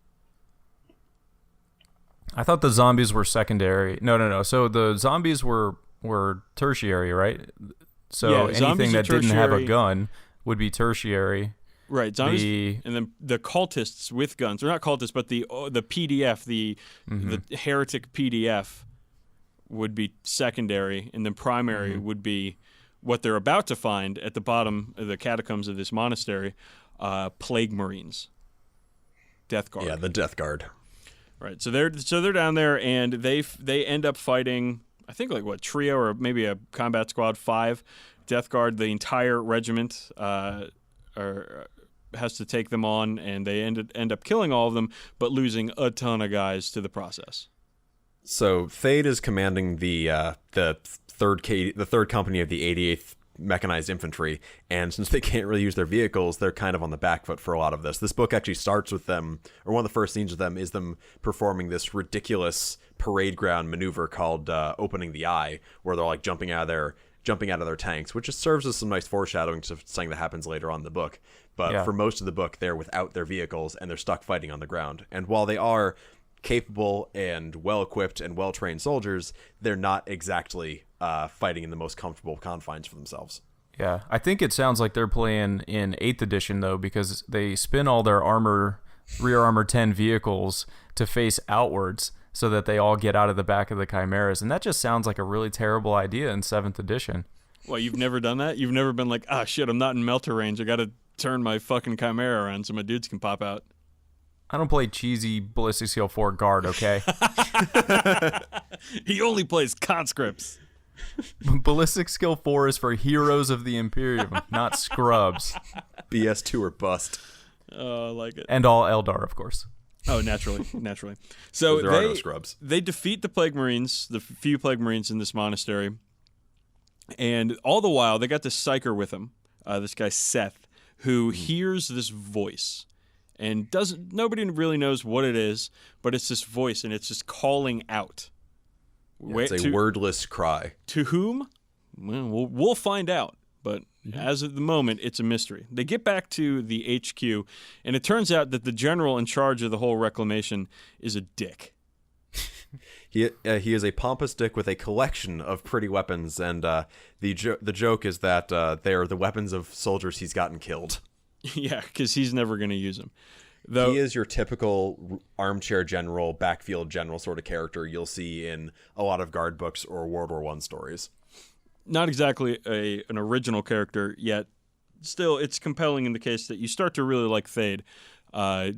I thought the zombies were secondary. No. So the zombies were tertiary, right? So anything that didn't have a gun would be tertiary. Right, zombies, and then the cultists with guns, or not cultists, but the PDF, the heretic PDF, would be secondary, and then primary would be what they're about to find at the bottom of the catacombs of this monastery, plague marines, Death Guard. Yeah, the Death Guard. Right, so they're down there, and they end up fighting, I think trio or maybe a combat squad 5, Death Guard. The entire regiment has to take them on, and they end up killing all of them, but losing a ton of guys to the process. So Thade is commanding the third company of the 88th Mechanized Infantry, and since they can't really use their vehicles, they're kind of on the back foot for a lot of this. This book actually starts with them, or one of the first scenes of them is them performing this ridiculous parade ground maneuver called Opening the Eye, where they're like jumping out of their tanks, which just serves as some nice foreshadowing to something that happens later on in the book. But for most of the book, they're without their vehicles, and they're stuck fighting on the ground. And while they are capable and well-equipped and well-trained soldiers, they're not exactly fighting in the most comfortable confines for themselves. Yeah, I think it sounds like they're playing in 8th edition, though, because they spin all their rear armor 10 vehicles to face outwards so that they all get out of the back of the chimeras. And that just sounds like a really terrible idea in 7th edition. Well, you've never done that? You've never been like, shit, I'm not in melter range. I got to turn my fucking chimera around so my dudes can pop out. I don't play cheesy ballistic skill 4 guard, okay? He only plays conscripts. Ballistic skill 4 is for heroes of the Imperium, not scrubs. BS2 or bust. Oh, I like it. And all Eldar, of course. Oh, naturally. So there are no scrubs. They defeat the Plague Marines, the few Plague Marines in this monastery, and all the while they got this psyker with them, this guy Seth, who hears this voice, and nobody really knows what it is, but it's this voice, and it's just calling out. It's a wordless cry. To whom? Well, we'll find out. But as of the moment, it's a mystery. They get back to the HQ, and it turns out that the general in charge of the whole reclamation is a dick. He is a pompous dick with a collection of pretty weapons, and the joke is that they are the weapons of soldiers he's gotten killed. Yeah, because he's never going to use them. Though, he is your typical armchair general, backfield general sort of character you'll see in a lot of guard books or World War I stories. Not exactly an original character, yet still it's compelling in the case that you start to really like Thade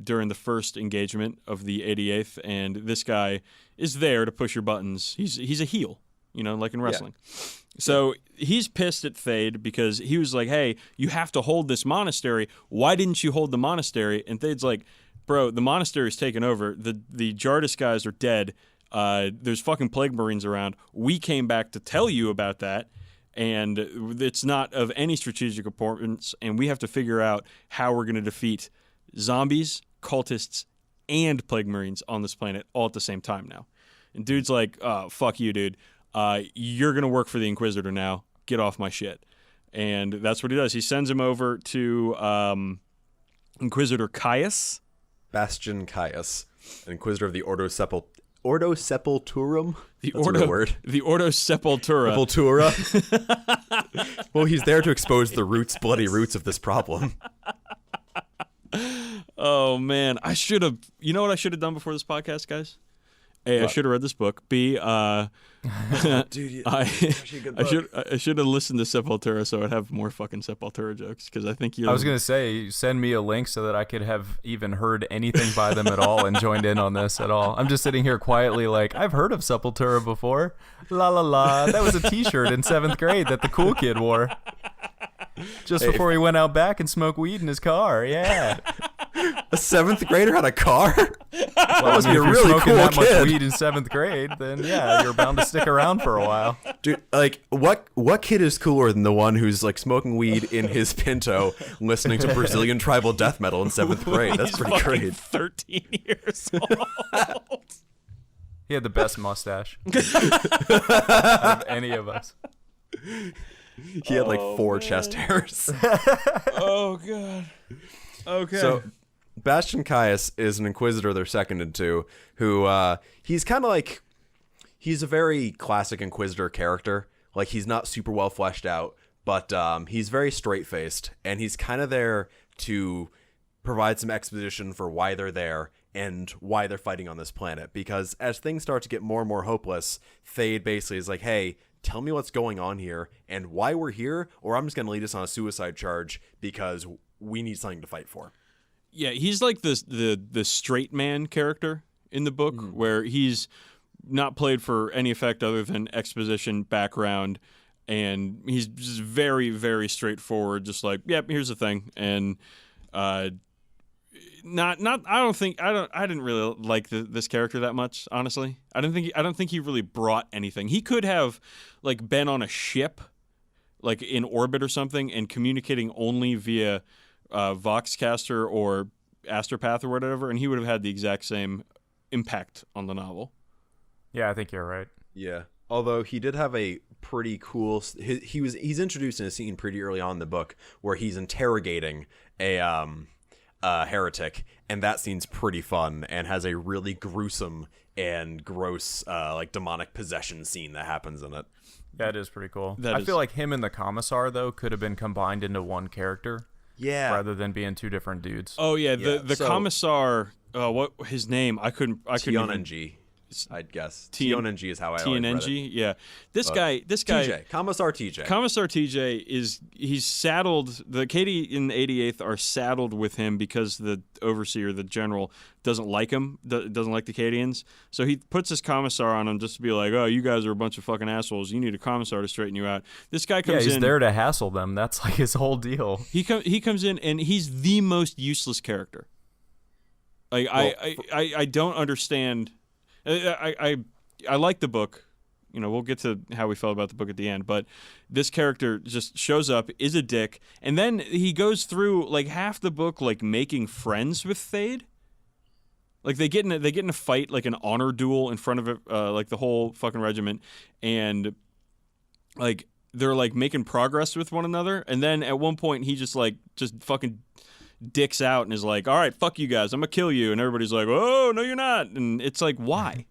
during the first engagement of the 88th, and this guy is there to push your buttons. He's a heel, like in wrestling. Yeah. So he's pissed at Thade because he was like, hey, you have to hold this monastery. Why didn't you hold the monastery? And Thade's like, bro, the monastery's taken over. The Jardis guys are dead. There's fucking Plague Marines around. We came back to tell you about that, and it's not of any strategic importance, and we have to figure out how we're going to defeat zombies, cultists, and Plague Marines on this planet all at the same time now. And dude's like, oh, fuck you, dude. You're going to work for the Inquisitor now. Get off my shit. And that's what he does. He sends him over to Inquisitor Caius. Bastian Caius, an Inquisitor of the Ordo Sepulturum? The Ordo Sepultura. Sepultura? Well, he's there to expose the bloody roots of this problem. Oh, man. I should have... You know what I should have done before this podcast, guys? A, I should have read this book. B, Dude, I should have listened to Sepultura so I'd have more fucking Sepultura jokes because I think I was gonna say send me a link so that I could have even heard anything by them at all and joined in on this at all. I'm just sitting here quietly like I've heard of Sepultura before. La la la. That was a T-shirt in 7th grade that the cool kid wore just before he went out back and smoked weed in his car. Yeah. A 7th grader had a car? That must be a if you're really smoking cool that kid. much weed in 7th grade, then yeah, you're bound to stick around for a while. Dude, like, what kid is cooler than the one who's like smoking weed in his Pinto, listening to Brazilian tribal death metal in 7th grade? That's pretty great. 13 years old. He had the best mustache out of any of us. He had like 4 chest hairs. Oh god. Okay. So, Bastian Caius is an Inquisitor they're seconded to, who he's kind of like, he's a very classic Inquisitor character. Like, he's not super well fleshed out, but he's very straight-faced, and he's kind of there to provide some exposition for why they're there and why they're fighting on this planet. Because as things start to get more and more hopeless, Thade basically is like, hey, tell me what's going on here and why we're here, or I'm just going to lead us on a suicide charge because we need something to fight for. Yeah, he's like the straight man character in the book, where he's not played for any effect other than exposition, background, and he's just very, very straightforward. Just like, yep, here's the thing, and not. I didn't really like this character that much, honestly. I don't think he really brought anything. He could have like been on a ship, like in orbit or something, and communicating only via Voxcaster or Astropath or whatever, and he would have had the exact same impact on the novel. Yeah, I think you're right. Yeah. Although he did have a pretty cool, he's introduced in a scene pretty early on in the book where he's interrogating a heretic, and that scene's pretty fun and has a really gruesome and gross like demonic possession scene that happens in it. That is pretty cool. I feel like him and the Commissar though could have been combined into one character. Yeah. Rather than being 2 different dudes. Oh yeah, the Commissar. What his name? I couldn't. TNNG, I'd guess. TNNG is how I always read it. TNNG. Yeah. This guy. TJ. Commissar TJ. Commissar TJ he's saddled. The Katie in the 88th are saddled with him because the overseer, the general, doesn't like him. Doesn't like the Cadians. So he puts his Commissar on him just to be like, oh, you guys are a bunch of fucking assholes. You need a Commissar to straighten you out. This guy comes in. Yeah, he's there to hassle them. That's like his whole deal. He comes in and he's the most useless character. Like I don't understand. I like the book. You know, we'll get to how we felt about the book at the end, but this character just shows up, is a dick, and then he goes through like half the book like making friends with Thade. Like they get in a fight, like an honor duel in front of like the whole fucking regiment, and like they're like making progress with one another, and then at one point he just fucking dicks out and is like, all right, fuck you guys, I'm gonna kill you, and everybody's like, oh no you're not, and it's like, why?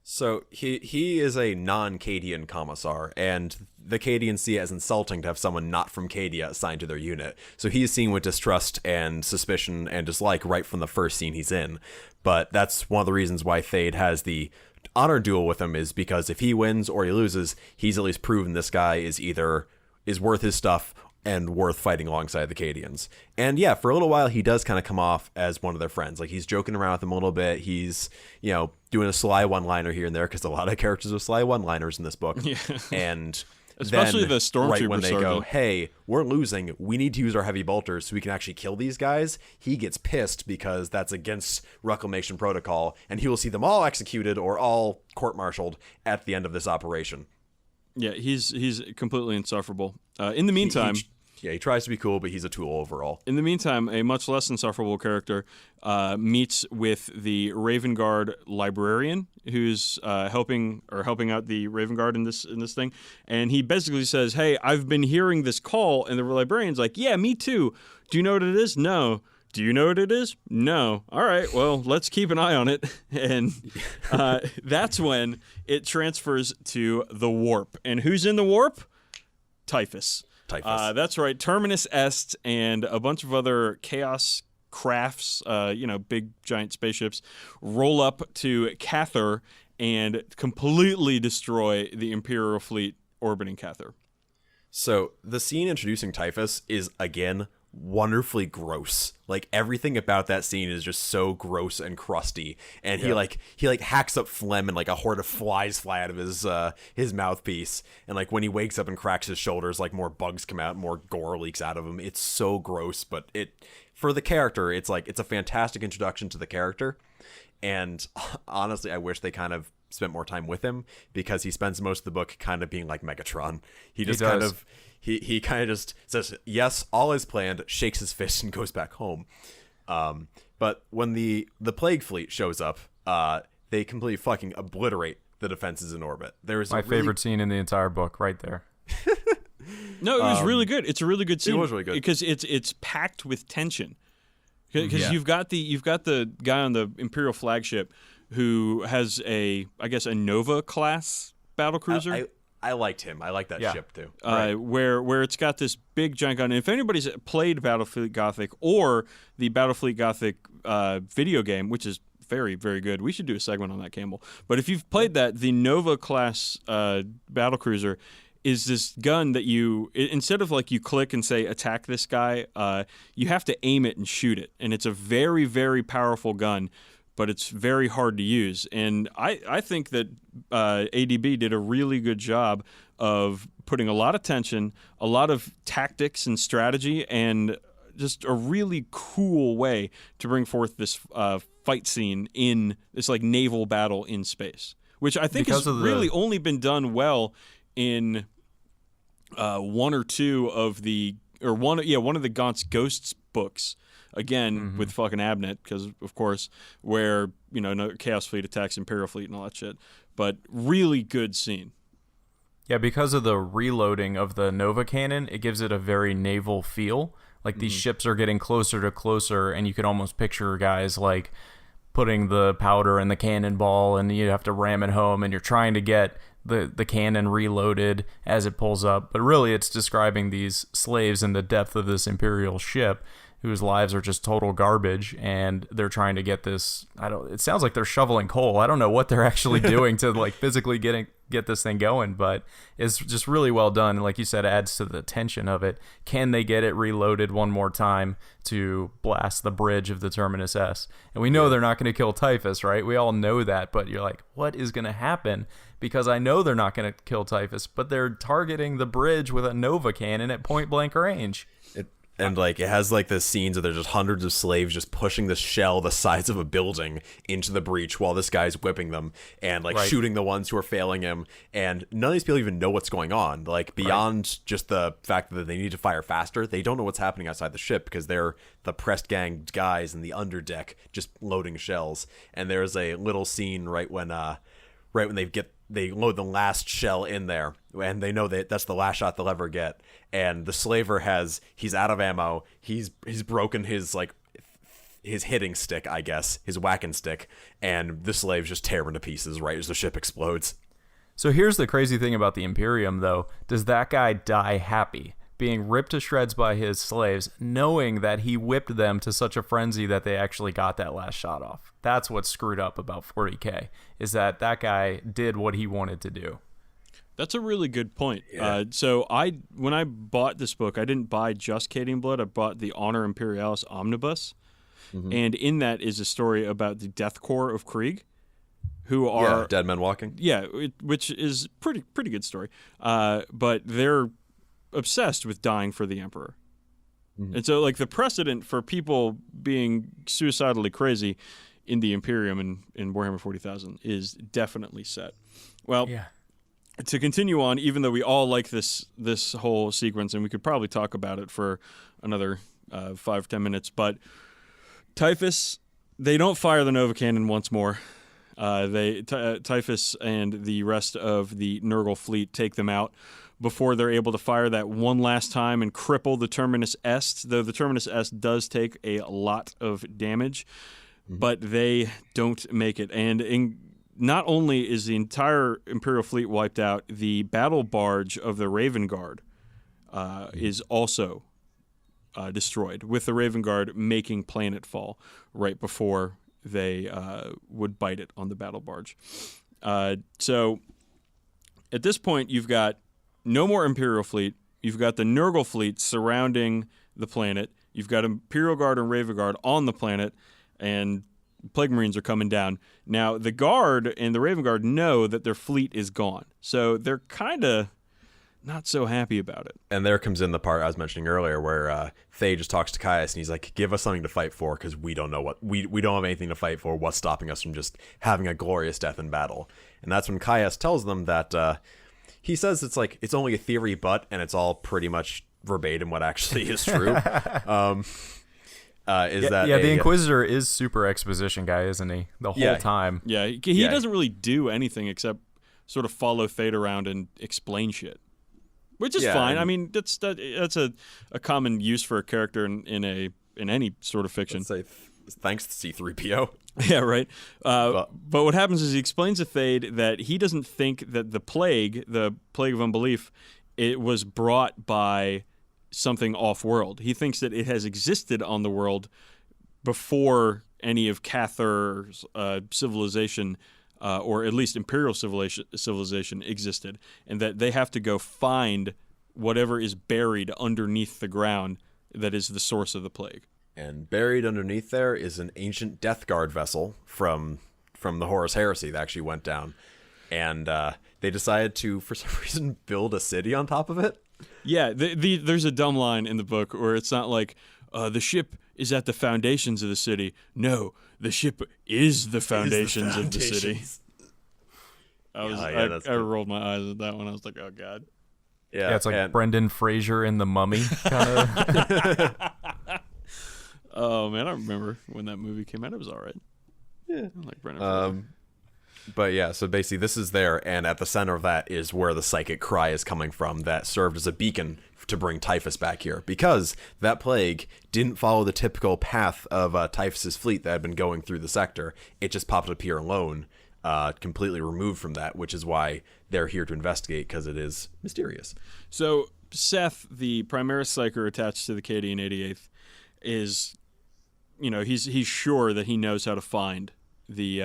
So he is a non-Cadian Commissar, and the Cadians see it as insulting to have someone not from Cadia assigned to their unit. So he is seen with distrust and suspicion and dislike right from the first scene he's in. But that's one of the reasons why Thade has the honor duel with him, is because if he wins or he loses, he's at least proven this guy is worth his stuff and worth fighting alongside the Cadians. And yeah, for a little while, he does kind of come off as one of their friends. Like, he's joking around with them a little bit. He's, doing a sly one-liner here and there, because a lot of characters are sly one-liners in this book. Yeah. And especially then, the Stormtrooper right when they sergeant. go, hey, we're losing, we need to use our heavy bolters so we can actually kill these guys, he gets pissed because that's against Reclamation protocol, and he will see them all executed or all court-martialed at the end of this operation. Yeah, he's completely insufferable. In the meantime... He tries to be cool, but he's a tool overall. In the meantime, a much less insufferable character meets with the Raven Guard librarian, who's helping out the Raven Guard in this thing, and he basically says, "Hey, I've been hearing this call," and the librarian's like, "Yeah, me too. Do you know what it is? No. Do you know what it is? No. All right, well, let's keep an eye on it." And that's when it transfers to the warp. And who's in the warp? Typhus. That's right. Terminus Est and a bunch of other chaos crafts, big giant spaceships, roll up to Cathar and completely destroy the Imperial fleet orbiting Cathar. So the scene introducing Typhus is, again, wonderfully gross. Like, everything about that scene is just so gross and crusty. And he hacks up phlegm and like a horde of flies fly out of his mouthpiece. And like when he wakes up and cracks his shoulders, like more bugs come out, more gore leaks out of him. It's so gross, but for the character, it's a fantastic introduction to the character. And honestly, I wish they kind of spent more time with him, because he spends most of the book kind of being like Megatron. He kind of just says, yes, all is planned, shakes his fist, and goes back home. But when the Plague Fleet shows up, they completely fucking obliterate the defenses in orbit. There's my favorite scene in the entire book, right there. No, it was really good. It's a really good scene. It was really good because it's packed with tension. Because you've got the guy on the Imperial flagship who has a Nova class battlecruiser. I liked him. I like that ship too. Where it's got this big giant gun. And if anybody's played Battlefleet Gothic or the Battlefleet Gothic video game, which is very, very good, we should do a segment on that, Campbell. But if you've played that, the Nova class battlecruiser is this gun that instead of like you click and say attack this guy, you have to aim it and shoot it. And it's a very, very powerful gun, but it's very hard to use. And I think that ADB did a really good job of putting a lot of tension, a lot of tactics and strategy, and just a really cool way to bring forth this fight scene in this like naval battle in space, which I think has really only been done well in one of the Gaunt's Ghosts books. Again, with fucking Abnett, because, of course, where, Chaos Fleet attacks Imperial Fleet and all that shit. But really good scene. Yeah, because of the reloading of the Nova cannon, it gives it a very naval feel. Like, these ships are getting closer to closer, and you can almost picture guys, like, putting the powder in the cannonball, and you have to ram it home, and you're trying to get the cannon reloaded as it pulls up. But really, it's describing these slaves in the depth of this Imperial ship, whose lives are just total garbage, and they're trying to get this. It sounds like they're shoveling coal. I don't know what they're actually doing to like physically get this thing going, but it's just really well done. And like you said, it adds to the tension of it. Can they get it reloaded one more time to blast the bridge of the Terminus S? And we know they're not going to kill Typhus, right? We all know that, but you're like, what is going to happen? Because I know they're not going to kill Typhus, but they're targeting the bridge with a Nova cannon at point blank range. And like it has like the scenes of there's just hundreds of slaves just pushing this shell the size of a building into the breach while this guy's whipping them and like shooting the ones who are failing him. And none of these people even know what's going on. Like beyond just the fact that they need to fire faster, they don't know what's happening outside the ship because they're the pressed gang guys in the underdeck just loading shells. And there's a little scene right when they load the last shell in there, and they know that that's the last shot they'll ever get. And the slaver he's out of ammo. He's broken his hitting stick, I guess, his whacking stick, and the slaves just tear him to pieces right as the ship explodes. So here's the crazy thing about the Imperium, though. Does that guy die happy, being ripped to shreds by his slaves, knowing that he whipped them to such a frenzy that they actually got that last shot off? That's what's screwed up about 40k, is that guy did what he wanted to do. That's a really good point. Yeah. So when I bought this book, I didn't buy just Cadian Blood. I bought the Honor Imperialis Omnibus. And in that is a story about the Death Corps of Krieg, who are... Dead Men Walking. Yeah, which is pretty good story. But they're obsessed with dying for the Emperor. And so like the precedent for people being suicidally crazy in the Imperium and in Warhammer 40,000 is definitely set. Well, to continue on, even though we all like this whole sequence, and we could probably talk about it for another 5-10 minutes, but Typhus, they don't fire the Nova Cannon once more. Typhus and the rest of the Nurgle fleet take them out before they're able to fire that one last time and cripple the Terminus S, though the Terminus S does take a lot of damage, but they don't make it. And not only is the entire Imperial fleet wiped out, the battle barge of the Raven Guard is also destroyed, with the Raven Guard making planetfall right before they would bite it on the battle barge. So at this point, you've got no more Imperial fleet. You've got the Nurgle fleet surrounding the planet. You've got Imperial Guard and Raven Guard on the planet, and Plague Marines are coming down. Now, the Guard and the Raven Guard know that their fleet is gone, so they're kind of not so happy about it. And there comes in the part I was mentioning earlier where Thay just talks to Caius and he's like, give us something to fight for because we don't know what we don't have anything to fight for. What's stopping us from just having a glorious death in battle? And that's when Caius tells them that he says it's only a theory, and it's all pretty much verbatim what actually is true. The Inquisitor is super exposition guy, isn't he? The whole time. Yeah, he doesn't really do anything except sort of follow Fate around and explain shit. Which is fine. I mean, that's a common use for a character in any sort of fiction. Let's say thanks to C-3PO. Yeah, right. But what happens is he explains to Thade that he doesn't think that the plague of unbelief, it was brought by something off-world. He thinks that it has existed on the world before any of Cather's civilization, or at least Imperial civilization existed, and that they have to go find whatever is buried underneath the ground that is the source of the plague. And buried underneath there is an ancient Death Guard vessel from the Horus Heresy that actually went down. And they decided to, for some reason, build a city on top of it. Yeah, there's a dumb line in the book where it's not like, the ship is at the foundations of the city. No, the ship is the foundations of the city. I rolled my eyes at that one. I was like, oh, God. Yeah, it's like Brendan Fraser in The Mummy, kind of. Oh, man, I remember when that movie came out. It was all right. Yeah. I like Brendan Fraser. But yeah, so basically this is there, and at the center of that is where the psychic cry is coming from that served as a beacon to bring Typhus back here. Because that plague didn't follow the typical path of Typhus's fleet that had been going through the sector. It just popped up here alone, completely removed from that, which is why they're here to investigate, because it is mysterious. So Seth, the Primaris Psyker attached to the Cadian 88th, is, he's sure that he knows how to find the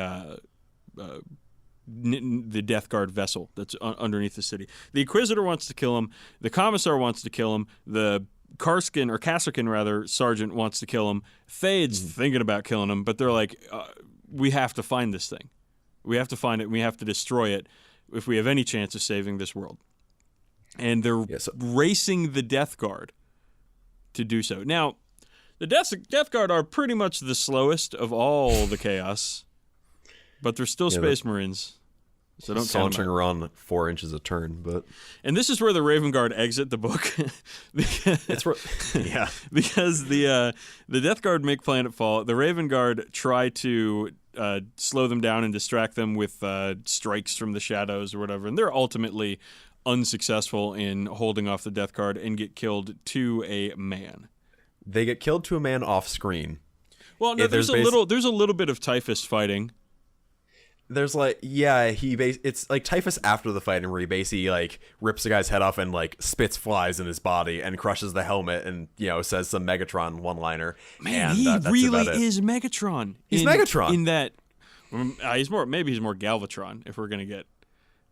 Death Guard vessel that's underneath the city. The Inquisitor wants to kill him. The Commissar wants to kill him. The Kasrkin sergeant wants to kill him. Thade's thinking about killing him, but they're like, we have to find this thing. We have to find it. And we have to destroy it if we have any chance of saving this world. And they're racing the Death Guard to do so. Now, the Death Guard are pretty much the slowest of all the Chaos. But they're still Space Marines, so don't count them out. Sauntering around 4 inches a turn, but... And this is where the Raven Guard exit the book. Because the Death Guard make planetfall. The Raven Guard try to slow them down and distract them with strikes from the shadows or whatever, and they're ultimately unsuccessful in holding off the Death Guard and get killed to a man. They get killed to a man off screen. Well, no, there's a little bit of Typhus fighting. There's it's like Typhus after the fighting where he basically rips the guy's head off and spits flies in his body and crushes the helmet and says some Megatron one-liner. Man, and, he that's really is Megatron. He's Megatron in that. He's more Galvatron if we're gonna get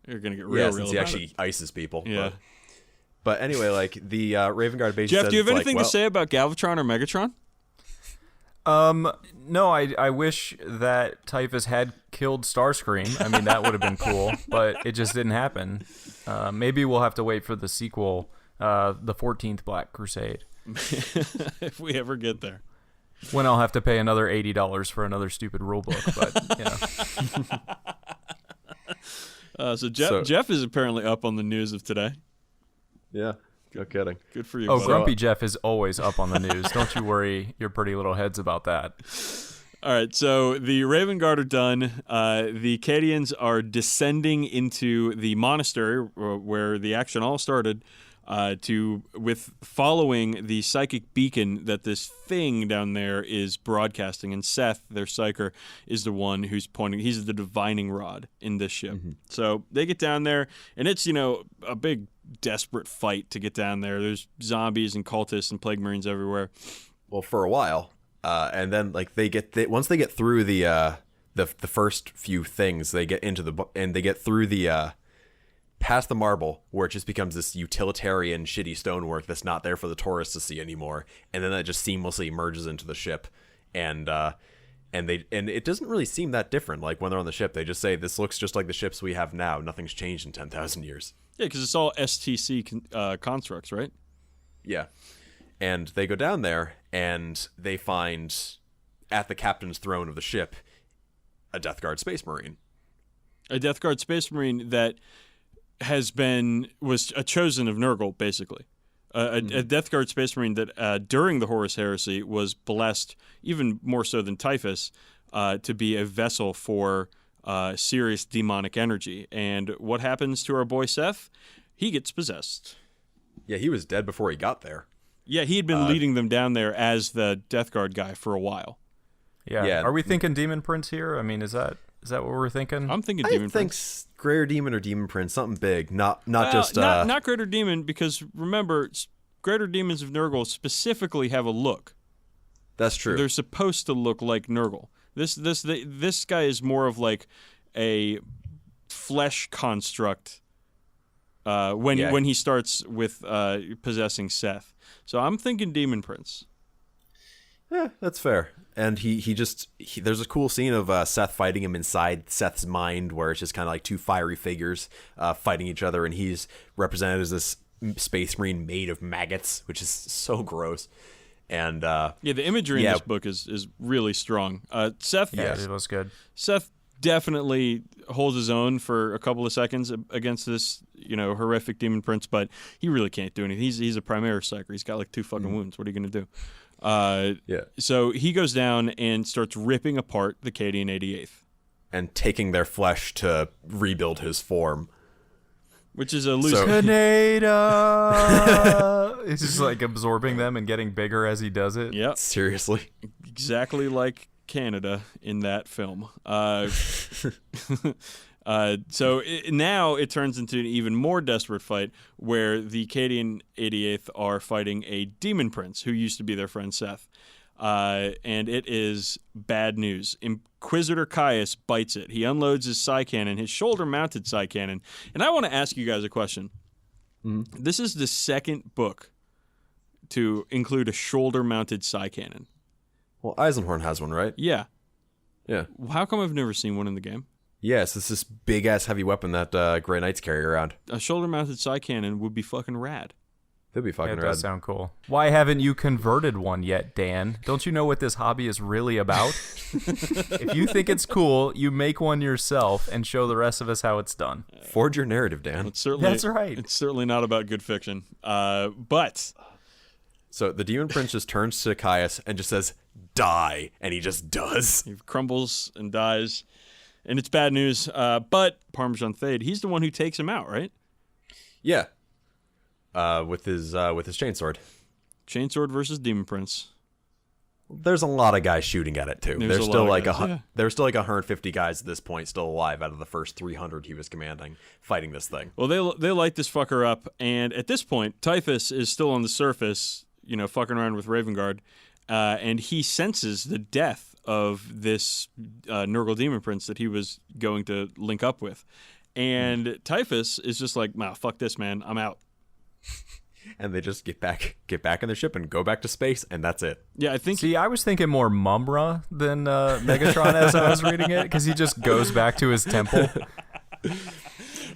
real. Yeah, since he actually ices people. Yeah. But anyway, the Raven Guard basically Jeff, says, do you have anything to say about Galvatron or Megatron? No, I wish that Typhus had killed Starscream. I mean, that would have been cool, but it just didn't happen. Maybe we'll have to wait for the sequel, the 14th Black Crusade. If we ever get there. When I'll have to pay another $80 for another stupid rulebook, but, So Jeff is apparently up on the news of today. Yeah. No kidding. Good for you. Oh, Grumpy Jeff is always up on the news. Don't you worry your pretty little heads about that. All right, so the Raven Guard are done. The Cadians are descending into the monastery where the action all started. with following the psychic beacon that this thing down there is broadcasting. And Seth, their psyker, is the one who's pointing. He's the divining rod in this ship. So they get down there, and it's, a big desperate fight to get down there. There's zombies and cultists and plague marines everywhere. Well, for a while, and then like once they get through the first few things, they get into they get through the past the marble, where it just becomes this utilitarian shitty stonework that's not there for the tourists to see anymore, and then that just seamlessly merges into the ship, and it doesn't really seem that different. Like when they're on the ship, they just say this looks just like the ships we have now. Nothing's changed in 10,000 years. Yeah, because it's all STC constructs, right? Yeah. And they go down there, and they find, at the captain's throne of the ship, a Death Guard Space Marine. A Death Guard Space Marine that was a chosen of Nurgle, basically. A Death Guard Space Marine that, during the Horus Heresy, was blessed, even more so than Typhus, to be a vessel for serious demonic energy. And what happens to our boy Seth? He gets possessed. Yeah, he was dead before he got there. Yeah, he had been leading them down there as the Death Guard guy for a while. Yeah. Are we thinking Demon Prince here? I mean, is that what we're thinking? I'm thinking Demon Prince. I think Greater Demon or Demon Prince, something big, not just not Greater Demon, because remember, Greater Demons of Nurgle specifically have a look. That's true. They're supposed to look like Nurgle. This guy is more of like a flesh construct when he starts with possessing Seth. So I'm thinking Demon Prince. Yeah, that's fair. And there's a cool scene of Seth fighting him inside Seth's mind, where it's just kind of like two fiery figures fighting each other, and he's represented as this space marine made of maggots, which is so gross. And the imagery in this book is really strong. Seth, it was good. Seth definitely holds his own for a couple of seconds against this, horrific Demon Prince, but he really can't do anything. He's a Primaris psyker. He's got like 2 fucking wounds. What are you gonna do? So he goes down and starts ripping apart the Cadian 88th. And taking their flesh to rebuild his form. Which is a loose... Canada! It's just like absorbing them and getting bigger as he does it. Yep. Seriously. Exactly like Canada in that film. Now it turns into an even more desperate fight, where the Cadian 88th are fighting a Demon Prince who used to be their friend Seth. And it is bad news. Inquisitor Caius bites it. He unloads his psi cannon, his shoulder-mounted psi cannon. And I want to ask you guys a question. Mm-hmm. This is the second book to include a shoulder-mounted psi cannon. Well, Eisenhorn has one, right? Yeah. Yeah. How come I've never seen one in the game? Yes, it's this big-ass heavy weapon that Grey Knights carry around. A shoulder-mounted psi cannon would be fucking rad. That'd be fucking rad. That does sound cool. Why haven't you converted one yet, Dan? Don't you know what this hobby is really about? If you think it's cool, you make one yourself and show the rest of us how it's done. Forge your narrative, Dan. That's right. It's certainly not about good fiction. But... So the Demon Prince just turns to Caius and just says, "Die," and he just does. He crumbles and dies, and it's bad news. But Parmesan Thade, he's the one who takes him out, right? Yeah. With his chainsword. Chainsword versus Demon Prince. There's a lot of guys shooting at it too. There's still like 150 guys at this point still alive out of the first 300 he was commanding fighting this thing. Well, they light this fucker up, and at this point, Typhus is still on the surface, fucking around with Ravengard, and he senses the death of this Nurgle Demon Prince that he was going to link up with, and Typhus is just like, "Nah, fuck this, man. I'm out." And they just get back in their ship and go back to space, and that's it. Yeah, I think. See, I was thinking more Mumra than Megatron as I was reading it, because he just goes back to his temple.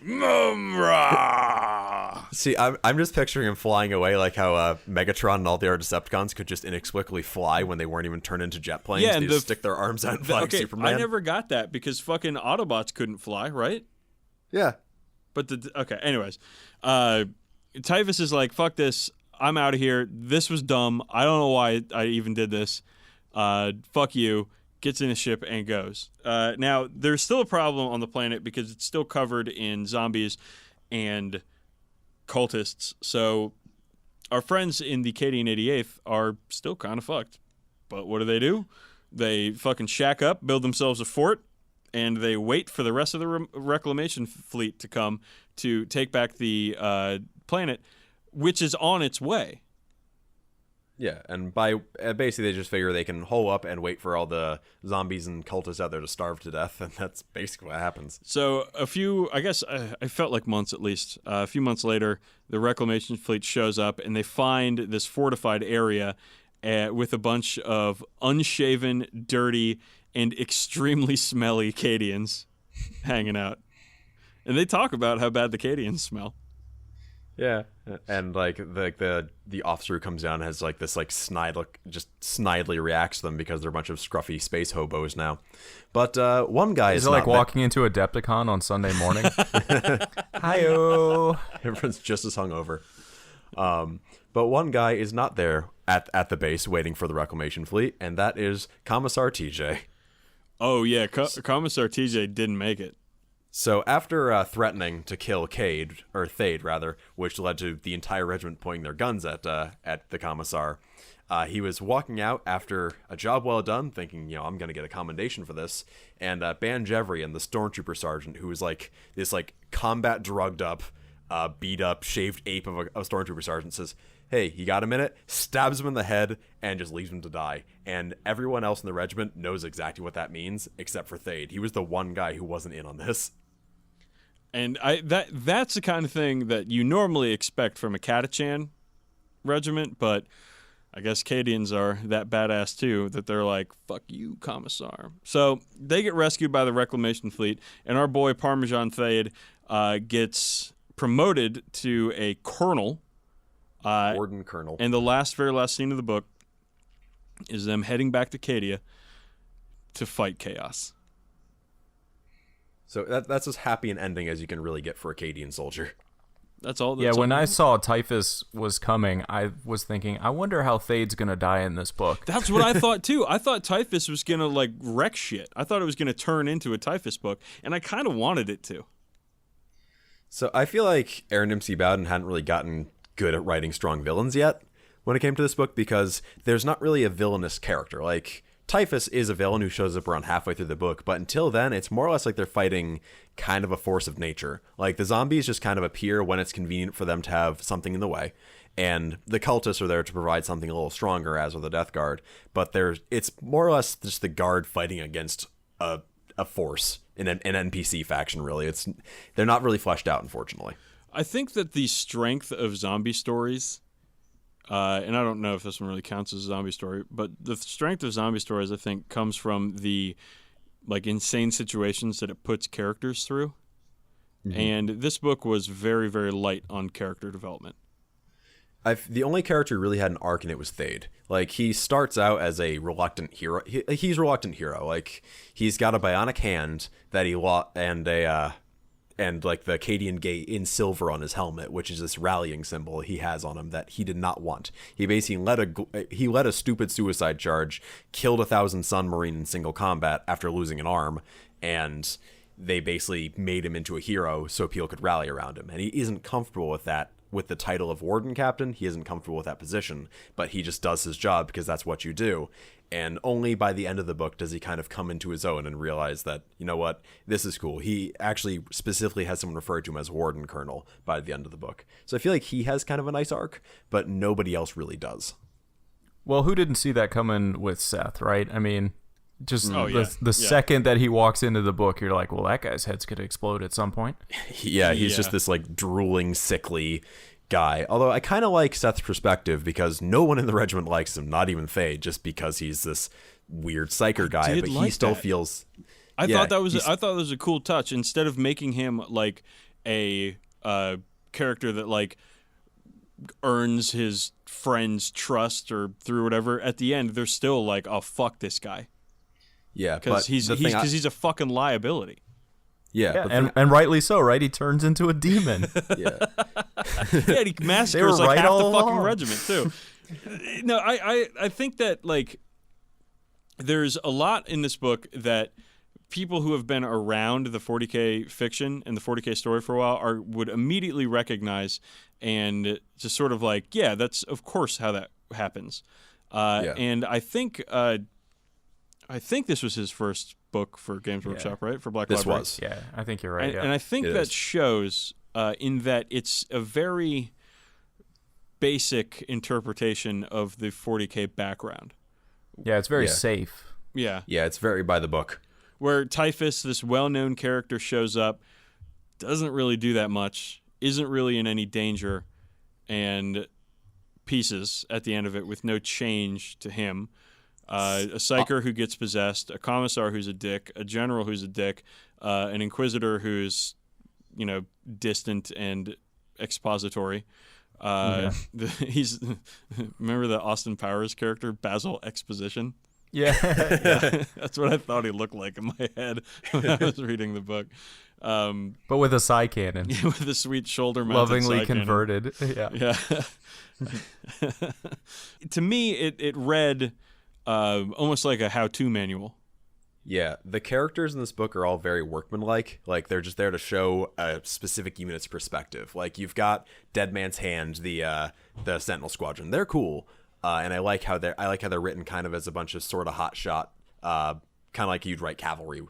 Mumra. See, I'm just picturing him flying away, like how Megatron and all the other Decepticons could just inexplicably fly when they weren't even turned into jet planes. Yeah, they just stick their arms out and fly like Superman. I never got that because fucking Autobots couldn't fly, right? Yeah. But anyways, Typhus is like, "Fuck this, I'm out of here. This was dumb. I don't know why I even did this. Fuck you." Gets in a ship and goes. Now, there's still a problem on the planet because it's still covered in zombies and cultists. So our friends in the Cadian 88th are still kind of fucked. But what do? They fucking shack up, build themselves a fort, and they wait for the rest of the reclamation fleet to come to take back the planet, which is on its way. Yeah, and by basically they just figure they can hole up and wait for all the zombies and cultists out there to starve to death, and that's basically what happens. So I felt like months at least. A few months later, the reclamation fleet shows up, and they find this fortified area with a bunch of unshaven, dirty, and extremely smelly Cadians hanging out. And they talk about how bad the Cadians smell. Yeah, and like the officer who comes down has like this like snide look, just snidely reacts to them because they're a bunch of scruffy space hobos now. But one guy is it like walking into a Adepticon on Sunday morning? Hi-oh. Everyone's just as hungover. But one guy is not there at the base waiting for the reclamation fleet, and that is Commissar TJ. Oh yeah, Commissar TJ didn't make it. So after threatening to kill Thade rather, which led to the entire regiment pointing their guns at the Commissar, he was walking out after a job well done, thinking, I'm going to get a commendation for this. And Ban Jevry, the stormtrooper sergeant, who was like this like combat drugged up, beat up, shaved ape of a stormtrooper sergeant, says, "Hey, you got a minute?" Stabs him in the head and just leaves him to die. And everyone else in the regiment knows exactly what that means, except for Thade. He was the one guy who wasn't in on this. And that's the kind of thing that you normally expect from a Catachan regiment, but I guess Cadians are that badass too, that they're like, fuck you, Commissar. So they get rescued by the reclamation fleet, and our boy Parmesan Thade gets promoted to a colonel. Warden Colonel. And the very last scene of the book is them heading back to Cadia to fight chaos. So that's as happy an ending as you can really get for a Cadian soldier. That's all. When I saw Typhus was coming, I was thinking, I wonder how Thade's going to die in this book. That's what I thought, too. I thought Typhus was going to, like, wreck shit. I thought it was going to turn into a Typhus book, and I kind of wanted it to. So I feel like Aaron Dempsey Bowden hadn't really gotten good at writing strong villains yet when it came to this book, because there's not really a villainous character. Like, Typhus is a villain who shows up around halfway through the book, but until then, it's more or less like they're fighting kind of a force of nature. Like, the zombies just kind of appear when it's convenient for them to have something in the way, and the cultists are there to provide something a little stronger, as are the Death Guard, but it's more or less just the Guard fighting against a force, an NPC faction, really. They're not really fleshed out, unfortunately. I think that the strength of zombie stories... and I don't know if this one really counts as a zombie story, but the strength of zombie stories, I think, comes from the like insane situations that it puts characters through. Mm-hmm. And this book was very, very light on character development. The only character who really had an arc in it was Thade. Like, he starts out as a reluctant hero. He's a reluctant hero. Like, he's got a bionic hand that he lost, and like the Cadian gate in silver on his helmet, which is this rallying symbol he has on him that he did not want. He basically led a stupid suicide charge, killed 1,000 Sun Marine in single combat after losing an arm, and they basically made him into a hero so people could rally around him. And he isn't comfortable with that. With the title of Warden Captain, he isn't comfortable with that position, but he just does his job because that's what you do. And only by the end of the book does he kind of come into his own and realize that, you know what, this is cool. He actually specifically has someone refer to him as Warden Colonel by the end of the book. So I feel like he has kind of a nice arc, but nobody else really does. Well, who didn't see that coming with Seth, right? I mean, just the Yeah. second that he walks into the book, you're like, well, that guy's head's going to explode at some point. He's just this like drooling, sickly guy. Although I kind of like Seth's perspective because no one in the regiment likes him, not even Thade, just because he's this weird psyker guy. But he still feels. I thought that was a cool touch. Instead of making him like a character that like earns his friend's trust or through whatever, at the end they're still like, oh fuck this guy. Yeah, because he's a fucking liability. Yeah, and rightly so, right? He turns into a demon. Yeah, yeah, he massacres like half the fucking regiment too. No, I think that like there's a lot in this book that people who have been around the 40k fiction and the 40k story for a while would immediately recognize and just sort of like, yeah, that's of course how that happens. And I think this was his first book for Games Workshop, right? For Black Library. This was. Yeah, I think you're right. And I think that shows in that it's a very basic interpretation of the 40k background. Yeah, it's very safe. Yeah. Yeah, it's very by the book. Where Typhus, this well-known character, shows up, doesn't really do that much, isn't really in any danger, and pieces at the end of it with no change to him. A psyker who gets possessed, a commissar who's a dick, a general who's a dick, an inquisitor who's, distant and expository. He's remember the Austin Powers character, Basil Exposition? Yeah. That's what I thought he looked like in my head when I was reading the book. But with a psi cannon. With a sweet shoulder-mounted lovingly psi converted. Yeah. To me, it read almost like a how-to manual. Yeah, the characters in this book are all very workmanlike. Like, they're just there to show a specific unit's perspective. Like, you've got Dead Man's Hand, the Sentinel Squadron. They're cool, and I like how they're written kind of as a bunch of sort of hotshot, kind of like you'd write cavalry.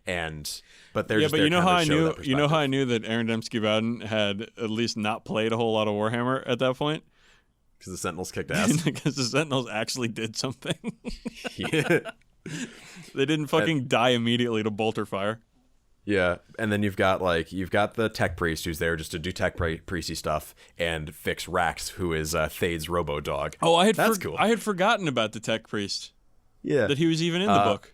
But they're just but there you know kind how of I show knew that you know how I perspective. knew that Aaron Dembski Bowden had at least not played a whole lot of Warhammer at that point? Because the Sentinels kicked ass. Because the Sentinels actually did something. Yeah. They didn't fucking die immediately to bolter fire. Yeah, and then you've got the tech priest who's there just to do tech priesty stuff and fix Rax, who is Thade's robo dog. Oh, That's cool. I had forgotten about the tech priest. Yeah, That he was even in the book.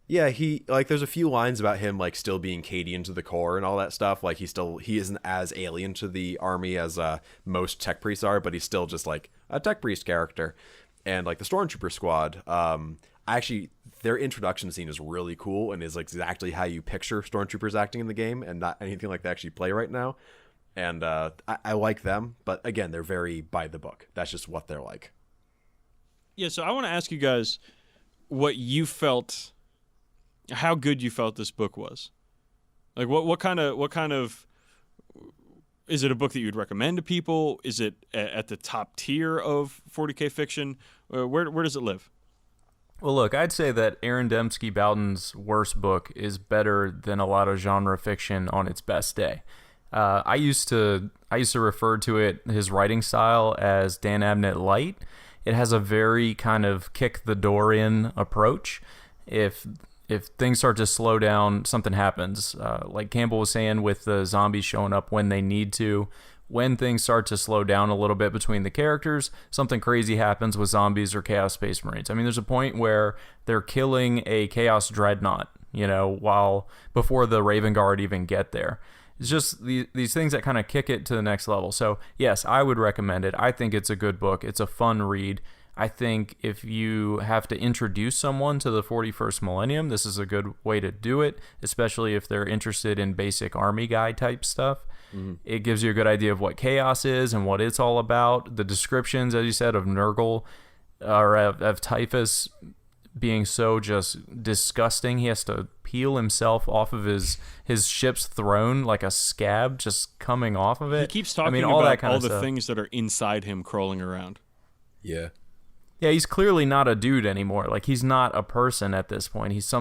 yeah. He there's a few lines about him still being Cadian to the core and all that stuff. Like he isn't as alien to the army as most tech priests are, but he's still just like a tech priest character. And the Stormtrooper squad, actually, their introduction scene is really cool and is exactly how you picture Stormtroopers acting in the game and not anything like they actually play right now. And I like them, but again, they're very by the book. That's just what they're like. Yeah, so I want to ask you guys what you felt, how good you felt this book was. Like, what kind of, is it a book that you'd recommend to people? Is it at the top tier of 40k fiction? Where does it live? Well, look, I'd say that Aaron Dembski Bowden's worst book is better than a lot of genre fiction on its best day. I used to refer to it, his writing style, as Dan Abnett light. It has a very kind of kick the door in approach. If things start to slow down, something happens. Like Campbell was saying, with the zombies showing up when they need to. When things start to slow down a little bit between the characters, something crazy happens with zombies or Chaos Space Marines. I mean, there's a point where they're killing a Chaos Dreadnought, before the Raven Guard even get there. It's just these things that kind of kick it to the next level. So, yes, I would recommend it. I think it's a good book. It's a fun read. I think if you have to introduce someone to the 41st millennium, this is a good way to do it, especially if they're interested in basic army guy type stuff. Mm-hmm. It gives you a good idea of what chaos is and what it's all about. The descriptions, as you said, of Nurgle or of Typhus being so just disgusting. He has to peel himself off of his ship's throne like a scab just coming off of it. He keeps talking all about that kind all of the stuff. things that are inside him crawling around. Yeah. Yeah, he's clearly not a dude anymore. Like, he's not a person at this point. He's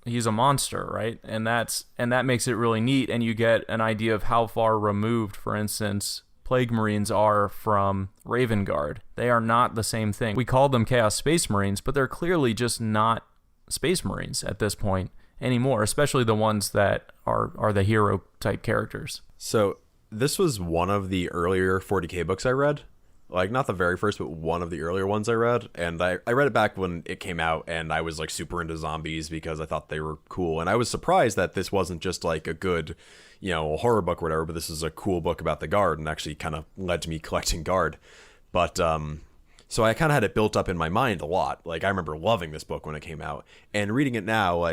he's a monster, right? And that makes it really neat, and you get an idea of how far removed, for instance, Plague Marines are from Raven Guard. They are not the same thing. We call them Chaos Space Marines, but they're clearly just not Space Marines at this point anymore, especially the ones that are the hero type characters. So this was one of the earlier 40k books I read. Like, not the very first, but one of the earlier ones I read. And I read it back when it came out, and I was super into zombies because I thought they were cool. And I was surprised that this wasn't just a good, a horror book or whatever, but this is a cool book about the Guard, and actually kind of led to me collecting Guard. But so I kind of had it built up in my mind a lot. I remember loving this book when it came out, and reading it now,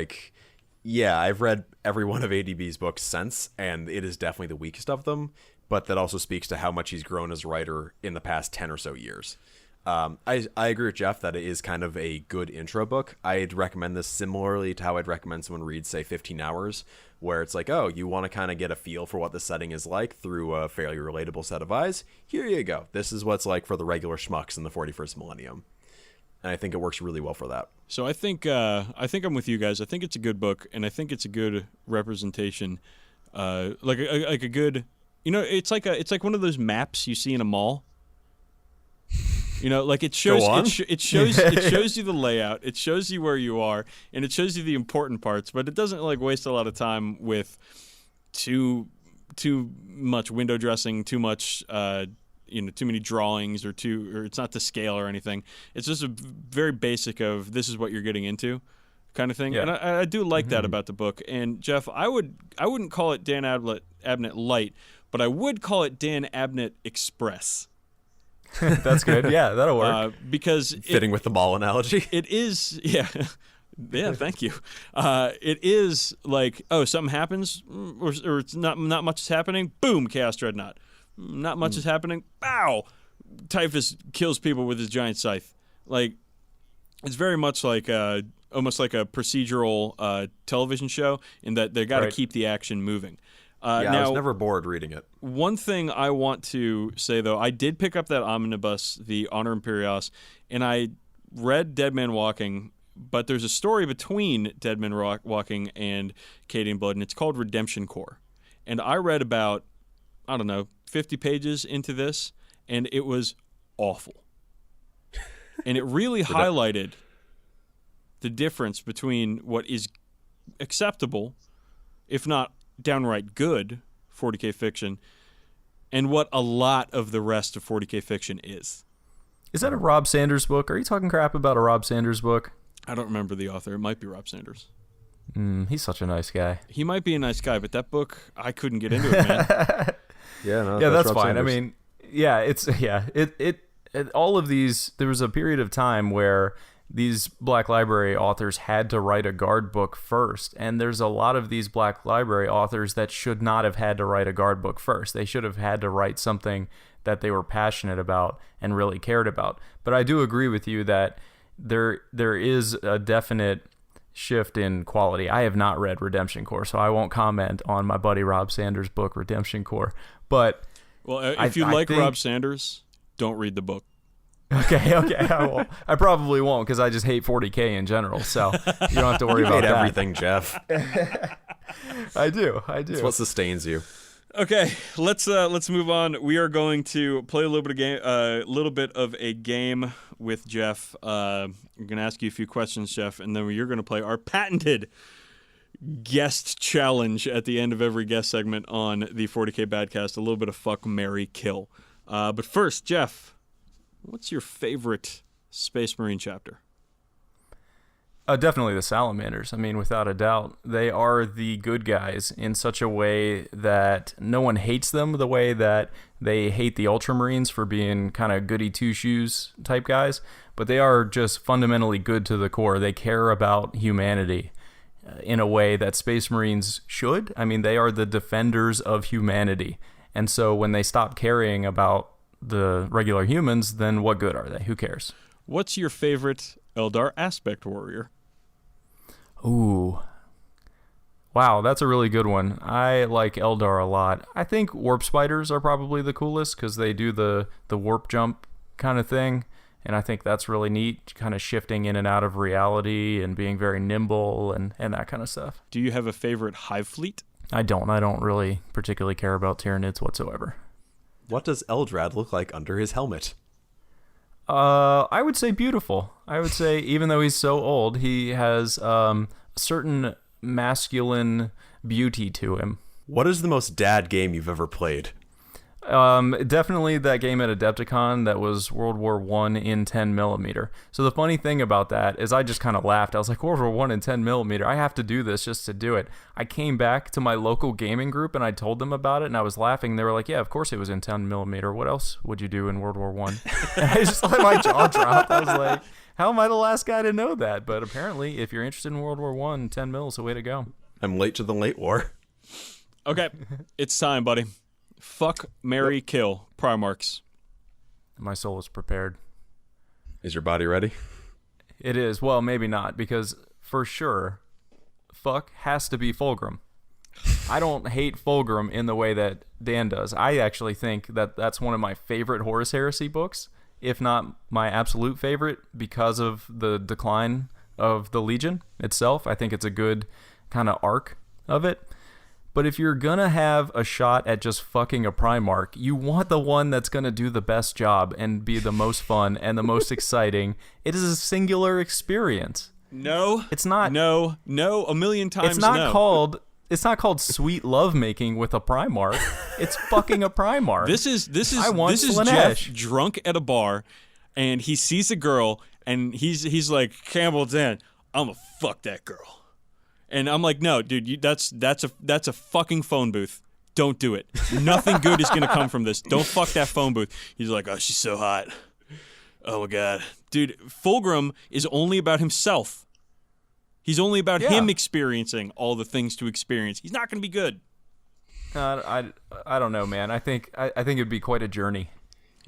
yeah, I've read every one of ADB's books since, and it is definitely the weakest of them. But that also speaks to how much he's grown as a writer in the past 10 or so years. I agree with Jeff that it is kind of a good intro book. I'd recommend this similarly to how I'd recommend someone read, say, 15 Hours, where it's like, oh, you want to kind of get a feel for what the setting is like through a fairly relatable set of eyes. Here you go. This is what's like for the regular schmucks in the 41st millennium. And I think it works really well for that. So I think I'm with you guys. I think it's a good book, and I think it's a good representation, like a good, it's like one of those maps you see in a mall. Like it shows it shows you the layout, it shows you where you are, and it shows you the important parts, but it doesn't like waste a lot of time with too much window dressing, too much too many drawings, or it's not to scale or anything. It's just a very basic of this is what you're getting into kind of thing. Yeah. And I do like that about the book. And Jeff, I wouldn't call it Dan Abnett Light, but I would call it Dan Abnett Express. That's good. Yeah, that'll work. Because fitting with the mall analogy. It is, yeah. Yeah, thank you. It is like, oh, something happens, or it's not much is happening. Boom, Chaos Dreadnought. Not much is happening. Bow! Typhus kills people with his giant scythe. Like, it's very much like almost like a procedural television show in that they got to keep the action moving. I was never bored reading it. One thing I want to say, though, I did pick up that omnibus, the Honor Imperialis, and I read Dead Man Walking, but there's a story between Dead Man Walking and Cadian Blood, and it's called Redemption Corps. And I read about, 50 pages into this, and it was awful. And it really highlighted the difference between what is acceptable, if not downright good, 40k fiction, and what a lot of the rest of 40k fiction is. Is that a Rob Sanders book? Are you talking crap about a Rob Sanders book? I don't remember the author. It might be Rob Sanders. He's such a nice guy. He might be a nice guy, but that book, I couldn't get into it, man. That's fine. Sanders. I mean, all of these, there was a period of time where these Black Library authors had to write a guard book first, and there's a lot of these Black Library authors that should not have had to write a guard book first. They should have had to write something that they were passionate about and really cared about. But I do agree with you that there is a definite shift in quality. I have not read Redemption Corps, so I won't comment on my buddy Rob Sanders' book, Redemption Corps. But if you like Rob Sanders, don't read the book. Okay, I won't. I probably won't because I just hate 40k in general. So you don't have to worry about that. Everything, Jeff. I do. It's what sustains you. Okay, let's move on. We are going to play a little bit of a game with Jeff. I'm going to ask you a few questions, Jeff, and then you're going to play our patented guest challenge at the end of every guest segment on the 40k Badcast. A little bit of fuck, marry, kill. But first, Jeff, what's your favorite Space Marine chapter? Definitely the Salamanders. I mean, without a doubt. They are the good guys in such a way that no one hates them the way that they hate the Ultramarines for being kind of goody two-shoes type guys. But they are just fundamentally good to the core. They care about humanity in a way that Space Marines should. I mean, they are the defenders of humanity. And so when they stop caring about the regular humans, then what good are they? Who cares? What's your favorite Eldar aspect warrior? Ooh. Wow, that's a really good one. I like Eldar a lot. I think warp spiders are probably the coolest because they do the warp jump kind of thing. And I think that's really neat, kind of shifting in and out of reality and being very nimble and that kind of stuff. Do you have a favorite hive fleet? I don't. I don't really particularly care about Tyranids whatsoever. What does Eldrad look like under his helmet? I would say beautiful. I would say even though he's so old, he has a certain masculine beauty to him. What is the most dad game you've ever played? Definitely that game at Adepticon that was World War I in 10mm. So the funny thing about that is I just kind of laughed. I was like, World War I in 10mm. I have to do this just to do it. I came back to my local gaming group and I told them about it and I was laughing. They were like, yeah, of course it was in 10mm. What else would you do in World War I? And I just let my jaw drop. I was like, how am I the last guy to know that? But apparently, if you're interested in World War I, 10mm is the way to go. I'm late to the late war. Okay, it's time, buddy. Fuck, marry, kill. Primarchs. My soul is prepared. Is your body ready? It is. Well, maybe not, because for sure, fuck has to be Fulgrim. I don't hate Fulgrim in the way that Dan does. I actually think that that's one of my favorite Horus Heresy books, if not my absolute favorite, because of the decline of the Legion itself. I think it's a good kind of arc of it. But if you're going to have a shot at just fucking a Primarch, you want the one that's going to do the best job and be the most fun and the most exciting. It is a singular experience. No. It's not. No, a million times It's not no. It's not called sweet lovemaking with a Primarch. It's fucking a Primarch. This is Slaanesh. Jeff drunk at a bar, and he sees a girl, and he's like, Campbell, Dan, I'm gonna fuck that girl. And I'm like, no, dude, that's a fucking phone booth. Don't do it. Nothing good is gonna come from this. Don't fuck that phone booth. He's like, oh, she's so hot. Oh my god, dude, Fulgrim is only about himself. He's only about him experiencing all the things to experience. He's not gonna be good. I don't know, man. I think it'd be quite a journey.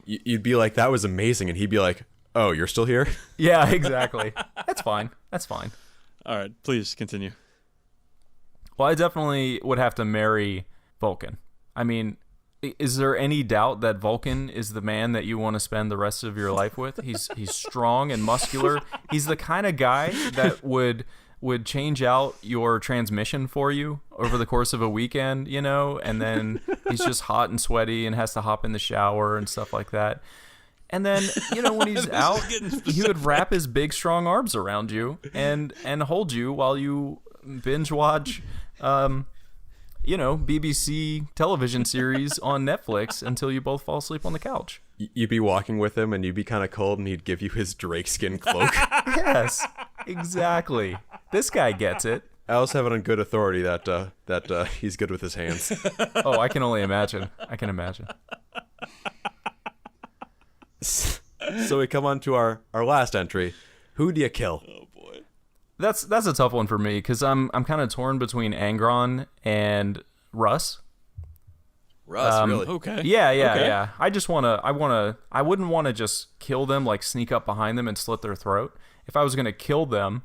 You'd be like, that was amazing, and he'd be like, oh, you're still here? Yeah, exactly. That's fine. All right, please continue. Well, I definitely would have to marry Vulcan. I mean, is there any doubt that Vulcan is the man that you want to spend the rest of your life with? He's strong and muscular. He's the kind of guy that would change out your transmission for you over the course of a weekend, you know, and then he's just hot and sweaty and has to hop in the shower and stuff like that. And then, you know, when he's out, he would wrap his big, strong arms around you and hold you while you binge watch, BBC television series on Netflix until you both fall asleep on the couch. You'd be walking with him, and you'd be kind of cold, and he'd give you his drakeskin cloak. Yes, exactly. This guy gets it. I also have it on good authority that he's good with his hands. Oh, I can only imagine. So we come on to our last entry. Who do you kill? Oh boy, that's a tough one for me because I'm kind of torn between Angron and Russ. Really? okay. Yeah. I wouldn't want to just kill them, like sneak up behind them and slit their throat. If I was gonna kill them,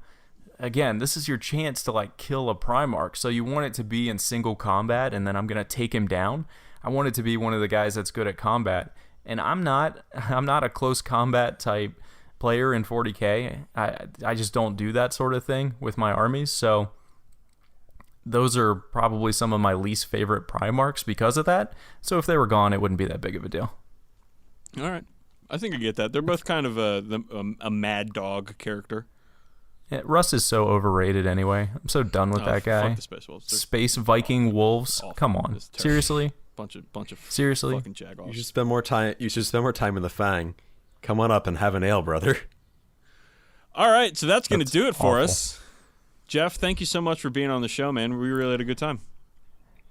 again, this is your chance to like kill a Primarch. So you want it to be in single combat, and then I'm gonna take him down. I want it to be one of the guys that's good at combat. And I'm not a close combat type player in 40k. I just don't do that sort of thing with my armies. So those are probably some of my least favorite Primarchs because of that. So if they were gone, it wouldn't be that big of a deal. All right, I think I get that. They're both kind of a mad dog character. Yeah, Russ is so overrated anyway. I'm so done with that guy. Fuck the Space Wolves. Space Viking wolves. awful. Come on, seriously. Bunch of Seriously? fucking jagoffs. You should spend more time in the Fang. Come on up and have an ale, brother. All right, so that's going to do it for awful. us. Jeff, thank you so much for being on the show, man. We really had a good time.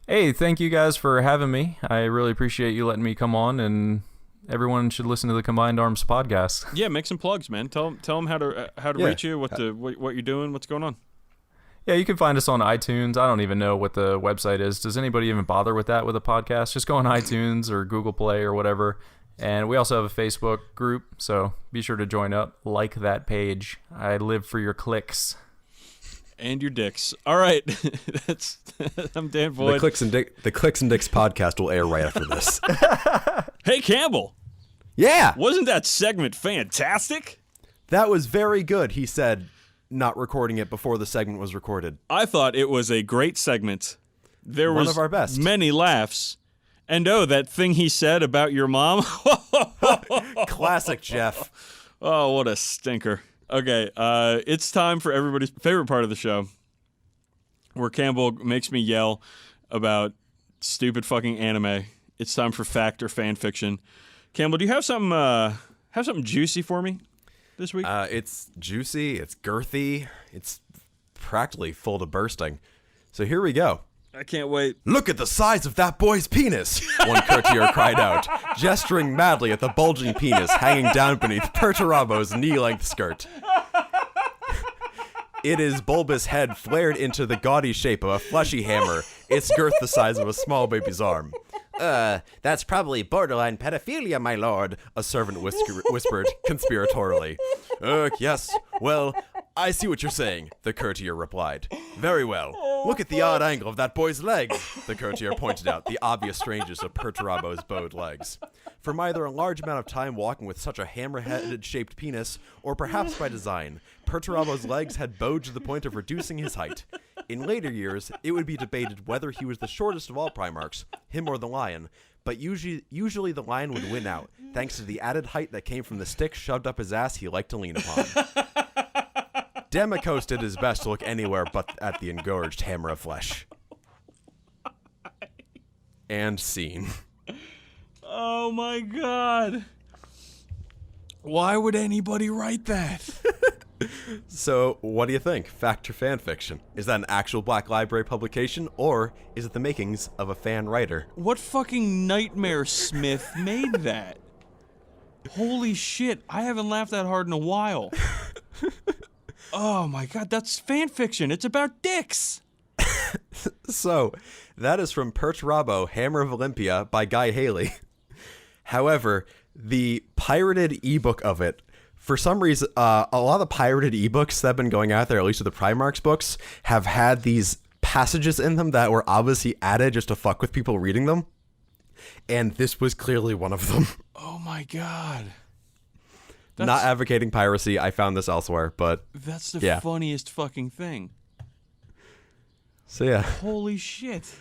Hey, thank you guys for having me. I really appreciate you letting me come on, and everyone should listen to the Combined Arms podcast. Yeah, make some plugs, man. Tell them how to reach you, what you're doing, what's going on. Yeah, you can find us on iTunes. I don't even know what the website is. Does anybody even bother with that with a podcast? Just go on iTunes or Google Play or whatever. And we also have a Facebook group, so be sure to join up. Like that page. I live for your clicks. And your dicks. All right. I'm Dan Boyd. The Clicks and Dicks podcast will air right after this. Hey, Campbell. Yeah! Wasn't that segment fantastic? That was very good, he said, not recording it before the segment was recorded. I thought it was a great segment. There was one of our best. Many laughs. And that thing he said about your mom. Classic Jeff. Oh, what a stinker. Okay, it's time for everybody's favorite part of the show, where Campbell makes me yell about stupid fucking anime. It's time for fact or fan fiction. Campbell, do you have something juicy for me this week? It's juicy, it's girthy, it's practically full to bursting. So here we go. I can't wait. Look at the size of that boy's penis, one courtier cried out, gesturing madly at the bulging penis hanging down beneath Perturabo's knee-length skirt. Its bulbous head flared into the gaudy shape of a fleshy hammer, its girth the size of a small baby's arm. That's probably borderline pedophilia, my lord, a servant whispered conspiratorially. Yes, well, I see what you're saying, the courtier replied. Very well. Look at the odd angle of that boy's legs, the courtier pointed out, the obvious strangeness of Perturabo's bowed legs. From either a large amount of time walking with such a hammer-headed shaped penis, or perhaps by design, Perturabo's legs had bowed to the point of reducing his height. In later years, it would be debated whether he was the shortest of all Primarchs, him or the lion, but usually the lion would win out, thanks to the added height that came from the stick shoved up his ass he liked to lean upon. Demikos did his best to look anywhere but at the engorged hammer of flesh. And scene. Oh my god. Why would anybody write that? So, what do you think? Fact or fan fiction? Is that an actual Black Library publication, or is it the makings of a fan writer? What fucking nightmare Smith made that? Holy shit, I haven't laughed that hard in a while. Oh my god, that's fan fiction. It's about dicks. So, that is from Perturabo, Hammer of Olympia by Guy Haley. However, the pirated ebook of it, for some reason, a lot of the pirated ebooks that have been going out there, at least with the Primarchs books, have had these passages in them that were obviously added just to fuck with people reading them. And this was clearly one of them. Oh my god. Not advocating piracy. I found this elsewhere, but that's the funniest fucking thing. So yeah. Holy shit.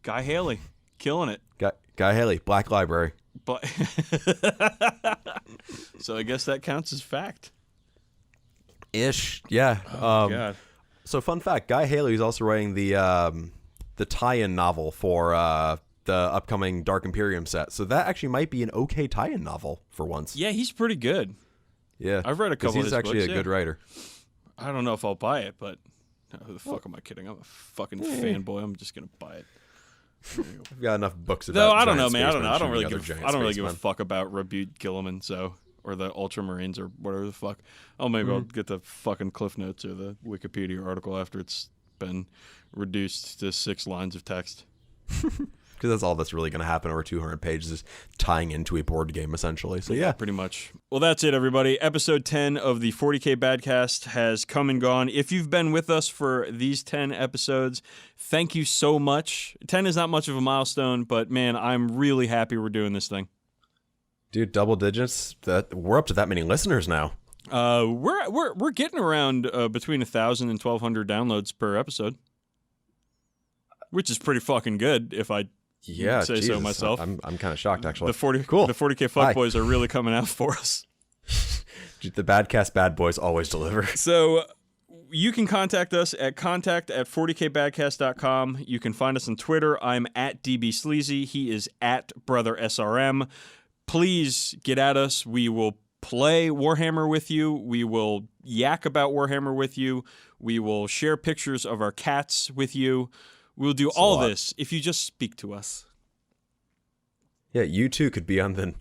Guy Haley, killing it. Guy Haley, Black Library. But so I guess that counts as fact. Ish, yeah. Oh god. So fun fact: Guy Haley is also writing the tie-in novel for the upcoming Dark Imperium set. So that actually might be an okay tie-in novel for once. Yeah, he's pretty good. Yeah, I've read a couple of his books. He's actually a good writer. I don't know if I'll buy it, but who the fuck am I kidding? I'm a fucking fanboy. I'm just gonna buy it. I've got enough books about Though I don't know, man. I don't know. I don't really give a men. fuck about Rebute Gilliman, or the Ultramarines or whatever the fuck. Oh, maybe I'll get the fucking Cliff Notes or the Wikipedia article after it's been reduced to 6 lines of text. Because that's all that's really going to happen over 200 pages is tying into a board game, essentially. So, yeah. Pretty much. Well, that's it, everybody. Episode 10 of the 40k Badcast has come and gone. If you've been with us for these 10 episodes, thank you so much. 10 is not much of a milestone, but, man, I'm really happy we're doing this thing. Dude, double digits. We're up to that many listeners now. We're getting around between 1,000 and 1,200 downloads per episode, which is pretty fucking good if I say so myself. I'm kind of shocked, actually. The 40k fuckboys are really coming out for us. The Badcast bad boys always deliver. So you can contact us at contact@40kbadcast.com. You can find us on Twitter. I'm at DBSleazy. He is at BrotherSRM. Please get at us. We will play Warhammer with you. We will yak about Warhammer with you. We will share pictures of our cats with you. We'll do all this if you just speak to us. Yeah, you too could be on the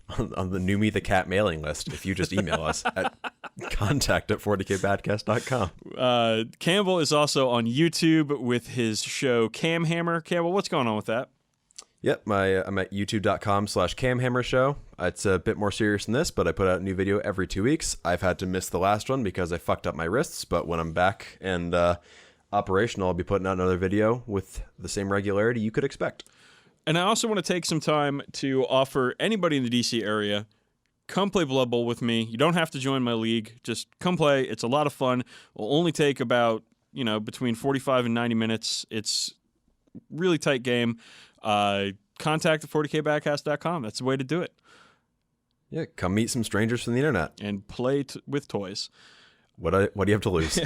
New Me the Cat mailing list if you just email us at contact@40kbadcast.com. Campbell is also on YouTube with his show Cam Hammer. Campbell, what's going on with that? Yep, I'm at youtube.com/camhammershow. It's a bit more serious than this, but I put out a new video every 2 weeks. I've had to miss the last one because I fucked up my wrists, but when I'm back and operational, I'll be putting out another video with the same regularity you could expect. And I also want to take some time to offer anybody in the DC area, come play Blood Bowl with me. You don't have to join my league. Just come play. It's a lot of fun. It'll only take about, between 45 and 90 minutes. It's really tight game. Contact@40kbadcast.com. That's the way to do it. Yeah, come meet some strangers from the internet. And play with toys. What do you have to lose?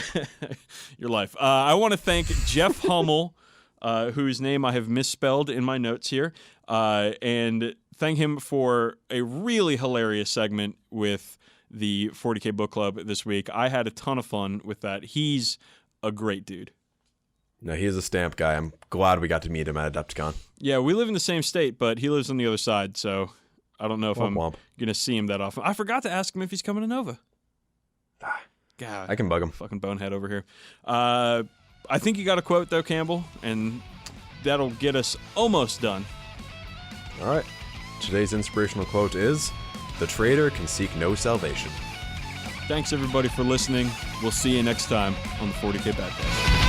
Your life. I want to thank Jeff Hummel, whose name I have misspelled in my notes here, and thank him for a really hilarious segment with the 40K Book Club this week. I had a ton of fun with that. He's a great dude. No, he is a stamp guy. I'm glad we got to meet him at Adepticon. Yeah, we live in the same state, but he lives on the other side, so I don't know if I'm going to see him that often. I forgot to ask him if he's coming to Nova. God, I can bug him. Fucking bonehead over here. I think you got a quote, though, Campbell, and that'll get us almost done. All right. Today's inspirational quote is, "The traitor can seek no salvation." Thanks, everybody, for listening. We'll see you next time on the 40k Badcast.